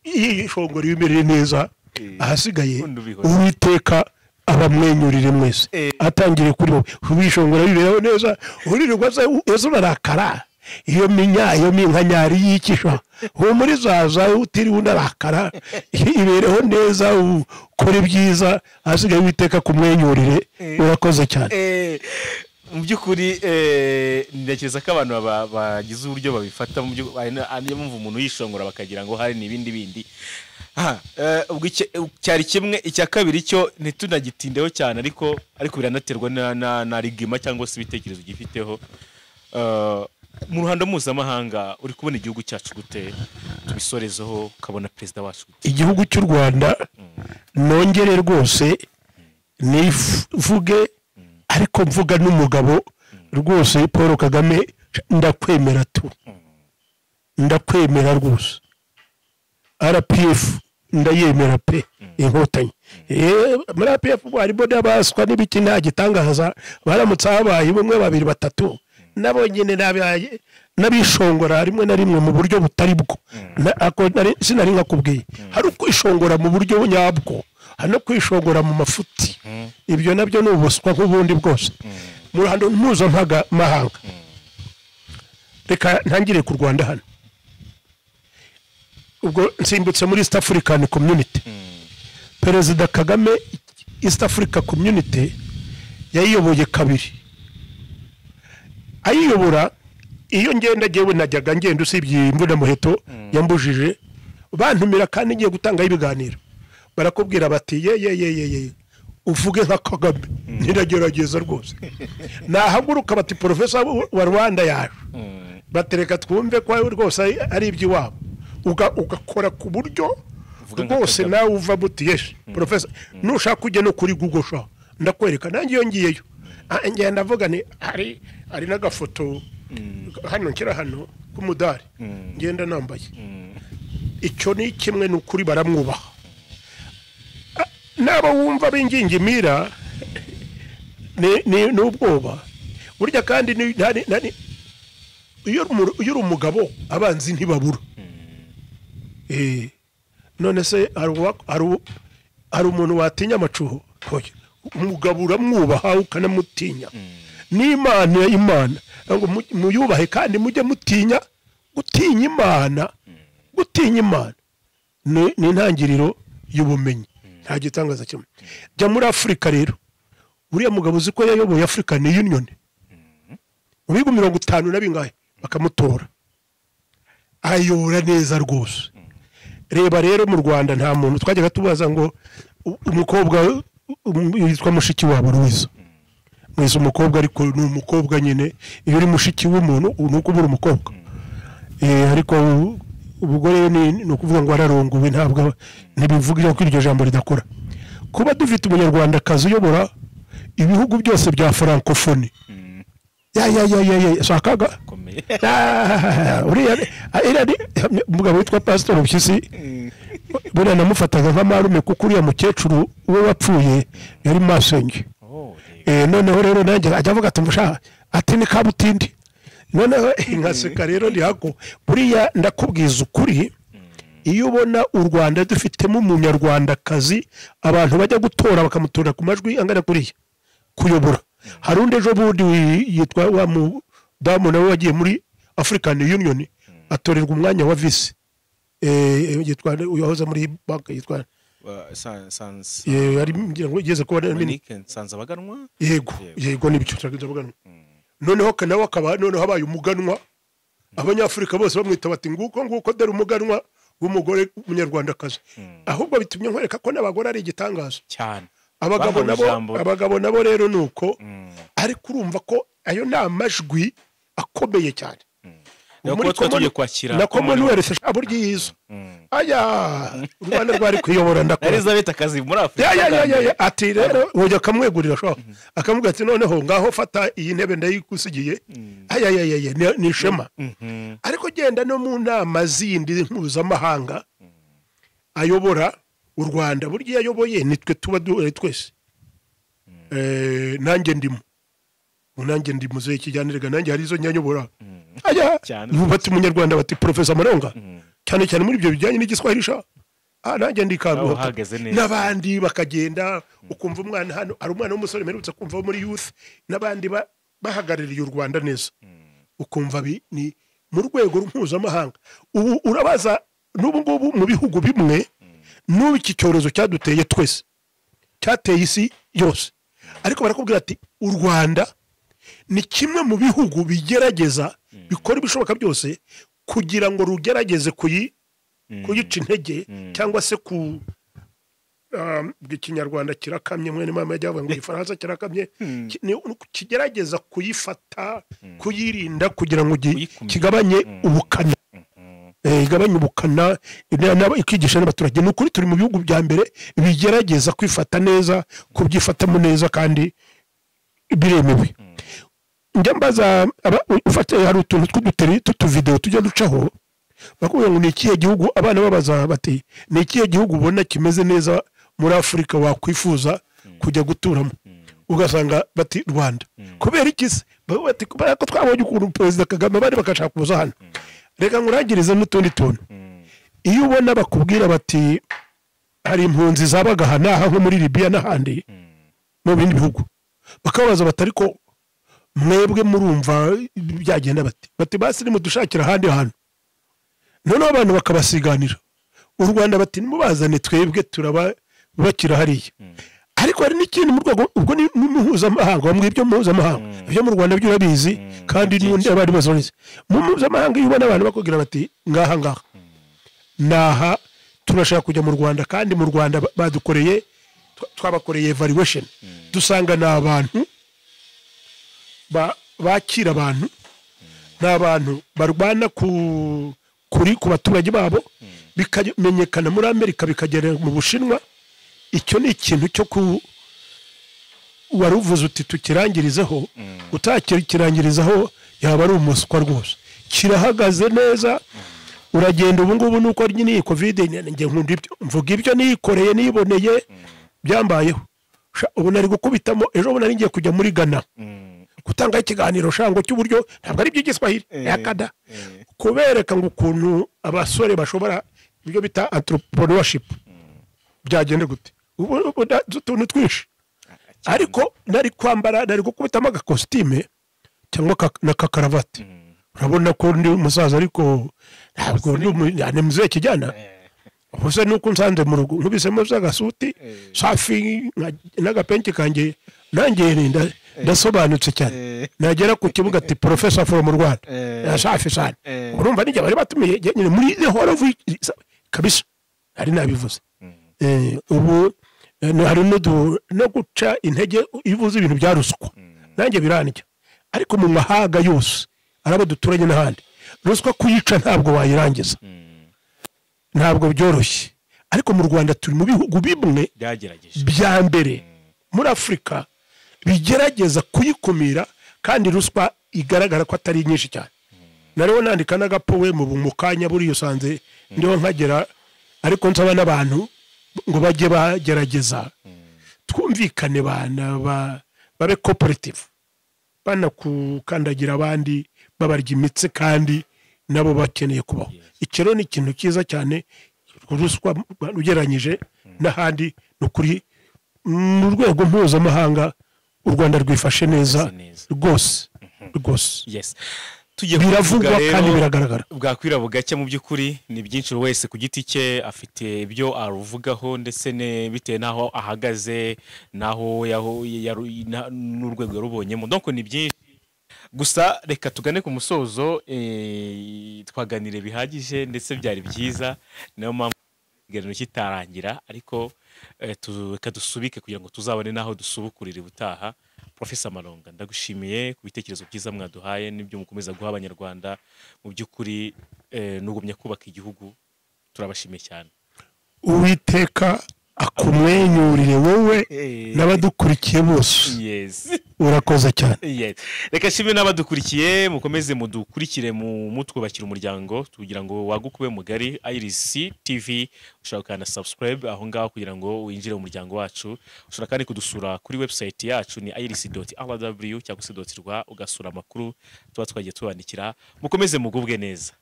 ishongora ibimereye neza. Ahasigaye Uwiteka abamwenyurire mwese, atangire kuri wowe wishongora bibeho neza, uririrwa ezo barakara iyo minkanyari yikisha muri zaza utiri unarakara, ibereho neza ukore byiza, ahasigaye Uwiteka kumwenyurire. Urakoze cyane. Mu by'ukuri ndakeza ko abantu bagize uburyo babifata, mu byo ariyo mpamvu umuntu yishongora bakagira ngo hari n'ibindi bindi. Ubwo cyari kimwe. Icya kabiri cyo ntitunagitindeho cyane, ariko biranaterwa na rigima cyangwa se ibitekerezo gifiteho. mu ruhando mpuzamahanga uri kubona igihugu cyacu gute tubisorezeho ukabona perezida wacu gute igihugu cy'u Rwanda nongere rwose nivuge ariko mvuga n'umugabo rwose Paul Kagame ndakwemera tu ndakwemera rwose RPF ndayemera pe inkotanyi muri RPF harimo n'abaswa n'ibiki nta gitangaza baramutse habaye bumwe babiri batatu nabo nyine nabishongora rimwe na rimwe mu buryo butari bwo sinari nkakubwiye hari kwishongora mu buryo nyabwo hano kwishongora mu mafuti ibyo nabyo ni ubuswa nk'ubundi bwose mu ruhando mpuzamahanga reka ntangire ku Rwanda hano ubwo nsimbutse muri East African Community Perezida Kagame East Africa Community yayiyoboye kabiri ayiyobora iyo ngenda jewe najyaga ngenda usibye imvuna muheto yambujije bantumira kandi ngiye gutanga ibiganiro barakubwira bati ye uvuge nka Kagame niragerageza rwose nahaguruka bati professor wa Rwanda yaje batereka twumve ko rwose ari iby'iwabo ugakora ku buryo rwose nawe uva buti yes professor nushaka kujya no kuri Google sha ndakwereka nanjye iyo ngiyeyo ngenda avuga ni ari n'agafoto hano nkira hano k'umudari ngenda nambaye icyo ni kimwe n'ukuri baramwubaha nabo wumva bingingimira ni ubwoba burya kandi iyo uri umugabo abanzi ntibabura none se hari umuntu watinya amacuho umugabo uramwubaha ukanamutinya n'Imana muyubahe kandi mujye mutinya gutinya Imana ni intangiriro y'ubumenyi nta gitangaza kimwe jya muri Afurika rero uriya mugabo uzi ko yayoboye African Union mu bigo 50 na bingahe bakamutora ayobora neza rwose reba rero mu Rwanda nta muntu twajyaga tubaza ngo umukobwa yitwa mushiki wabo Ruwiza mwese umukobwa ariko ni umukobwa nyine iyo uri mushiki w'umuntu nuko ubura umukobwa ariko ubugore ni ukuvuga ngo ararongowe ntabwo ntibivugira ko iryo jambo ridakora kuba dufite umunyarwanda kazi uyobora ibihugu byose bya francophonie shakaga uriya umugabo witwa Pastor Mpyisi buriya namufataga nk'amarume kuko uriya mukecuru we wapfuye yari masenge noneho rero nanjye ajya avuga ati musha ati ni kabutindi noneho nkaseka rero ndihako buriya ndakubwiza ukuri iyo ubona u Rwanda dufitemo umunyarwandakazi abantu bajya gutora bakamutora ku majwi angana kuriya kuyobora hari undi ejo bundi yitwa wa mudamu nawe wagiye muri African Union atorerwa umwanya wa vice yitwa uyahoza muri bank yitwa yari ngira ngo igeze kuba sanza baganwa yego nibyo cyagize baganwa noneho kanawe akaba noneho habaye umuganwa abanyafurika bose bamwita bati nguko dore umuganwa w'umugore umunyarwandakazi ahubwo bitumye nkwereka ko n'abagore ari igitangazo cyane abagabo nabo rero nuko ariko urumva ko ayo ni amajwi akomeye cyane muri tugiye kwakira na Commonwealth abo ryiza aya u Rwanda rwari kuyobora ndakora Elizabeth akazi muri Afrika ati rero ujya kamwegurira sho akamuga ati noneho ngaho fata iyi ntebe ndayikusigiye aya ni shema ariko genda no mu nama zindi mpuzamahanga ayobora u Rwanda burya yayoboye nitwe tuba twese nanjye ndimo muze ikiganirega nanjye hari izo nyanyobora bati umunyarwanda bati Prof.Malonga cyane muri ibyo bijyanye n'igiswahili sha nanjye ndikago n'abandi bakagenda ukumva umwana hano ari umwana w'umusore merutse kumva muri youth n'abandi bahagarariye u Rwanda neza ukumva ni mu rwego mpuzamahanga ubu urabaza n'ubu ngubu mu bihugu bimwe n'ubu iki cyorezo cyaduteye twese cyateye isi yose ariko barakubwira ati u Rwanda ni kimwe mu bihugu bigerageza bikora ibishoboka byose kugira ngo rugerageze kuyica intege cyangwa se bw'ikinyarwanda kirakamye mwene mama yajyavuga ngo igifaransa kirakamye kigerageza kuyifata kuyirinda kugira ngo kigabanye ubukana igabanya ubukana ikigisha n'abaturage ni ukuri turi mu bihugu bya mbere bigerageza kwifata neza kubyifatamo neza kandi biremewe njya mbaza ufate hari utuntu tw'utuvideo tujya ducaho bakubwira ngo ni ikihe gihugu abana babaza bati ni ikihe gihugu ubona kimeze neza muri Afurika wakwifuza kujya guturamo ugasanga bati Rwanda kubera iki se bati kubera ko twabonye ukuntu Perezida Kagame bari bakashaka kuza hano reka nkurangirize n'utundi tuntu iyo ubona bakubwira bati hari impunzi zabaga hanaha nko muri Libya n'ahandi mu bindi bihugu bakabaza batari ko mwebwe murumva byagenda bati basi ni mudushakira ahandi hantu noneho abantu bakabasiganira u Rwanda bati nimubazane twebwe turabakira hariya ariko hari n'ikindi mu rwego ubwo ni mpuzamahanga bamwe ibyo mpuzamahanga ibyo mu Rwanda byo urabizi kandi n'undi abandi bazonize mu mpuzamahanga iyo ubona abantu bakubwira bati ngaha naha turashaka kujya mu Rwanda kandi mu Rwanda badukoreye twabakoreye evaluation dusanga n'abantu bakira abantu n'abantu barwana kuri ku baturage babo bikamenyekana muri Amerika bikagera mu Bushinwa icyo ni ikintu cyo waruvuze uti tukirangirizeho utakirangirizaho yaba ari umuswa rwose kirahagaze neza uragenda ubu ngubu nuko nyine covid nge nkunda ibyo mvuga ibyo nikoreye niboneye byambayeho ubu nari gukubitamo ejo ubu nari ngiye kujya muri Ghana gutanga ikiganiro shango cy'uburyo ntabwo ari by'igiswahili yakada kubereka ngo ukuntu abasore bashobora ibyo bita entrepreneurship byagende gute ubu tuntu twinshi ariko nari kwambara nari gukubitamo agakositime cyangwa na kakaravati urabona ko ndi umusaza ariko ntabwo ndi muzeye kijyana ubuse nuko nsanze mu rugo nkubisemo z'agasuti safi n'agapenki kanjye nanjye ndasobanutse cyane nagera ku kibuga ati professor from Rwanda safi sana urumva nijye bari batumiye nyine muri the whole of kabisa ari nabivuze ubu hari no guca intege ivuze ibintu bya ruswa nanjye biranjya ariko mu mahanga yose araba duturanye n'ahandi ruswa kuyica ntabwo wayirangiza ntabwo byoroshye ariko mu Rwanda turi mu bihugu bimwe bya mbere muri Afurika bigerageza kuyikumira kandi ruswa igaragara ko atari nyinshi cyane nariho nandika n'agapowe mu kanya buriya usanze ndiho nkagera ariko nsaba n'abantu ngo bajye bagerageza twumvikane bana babe cooperative bana kukandagira abandi babarya imitsi kandi nabo bakeneye kubaho ikiro ni ikintu cyiza cyane ruswa ugeranyije n'ahandi n'ukuri mu rwego mpuzamahanga u Rwanda rwifashe neza rwose yes biravugwa kandi biragaragara bwakwira bugacya mu by'ukuri ni byinshi wese ku giti cye afite ibyo aruvugaho ndetse bitewe n'aho ahagaze n'aho n'urwego yarubonyemo donc ni byinshi gusa reka tugane ku musozo twaganire bihagije ndetse byari byiza niyo mpamvu ikiganiro kitarangira ariko reka dusubike kugira ngo tuzabone n'aho dusubukurira ubutaha Prof.Malonga ndagushimiye ku bitekerezo byiza mwaduhaye n'ibyo mukomeza guha Abanyarwanda mu by'ukuri n'ugumya kubaka igihugu turabashimiye cyane Uwiteka akumwenyurire wowe n'abadukurikiye bose urakoze cyane reka shimwe n'abadukurikiye mukomeze mudukurikire mutwubakira umuryango kugira ngo wagukube mugari IRC TV ushaka kana subscribe aho ngaho kugira ngo winjire mu muryango wacu ushaka kandi kudusura kuri website yacu ni irc.rw cyangwa se .rwa ugasura amakuru tuba twagiye tubandikira mukomeze mugubwe neza.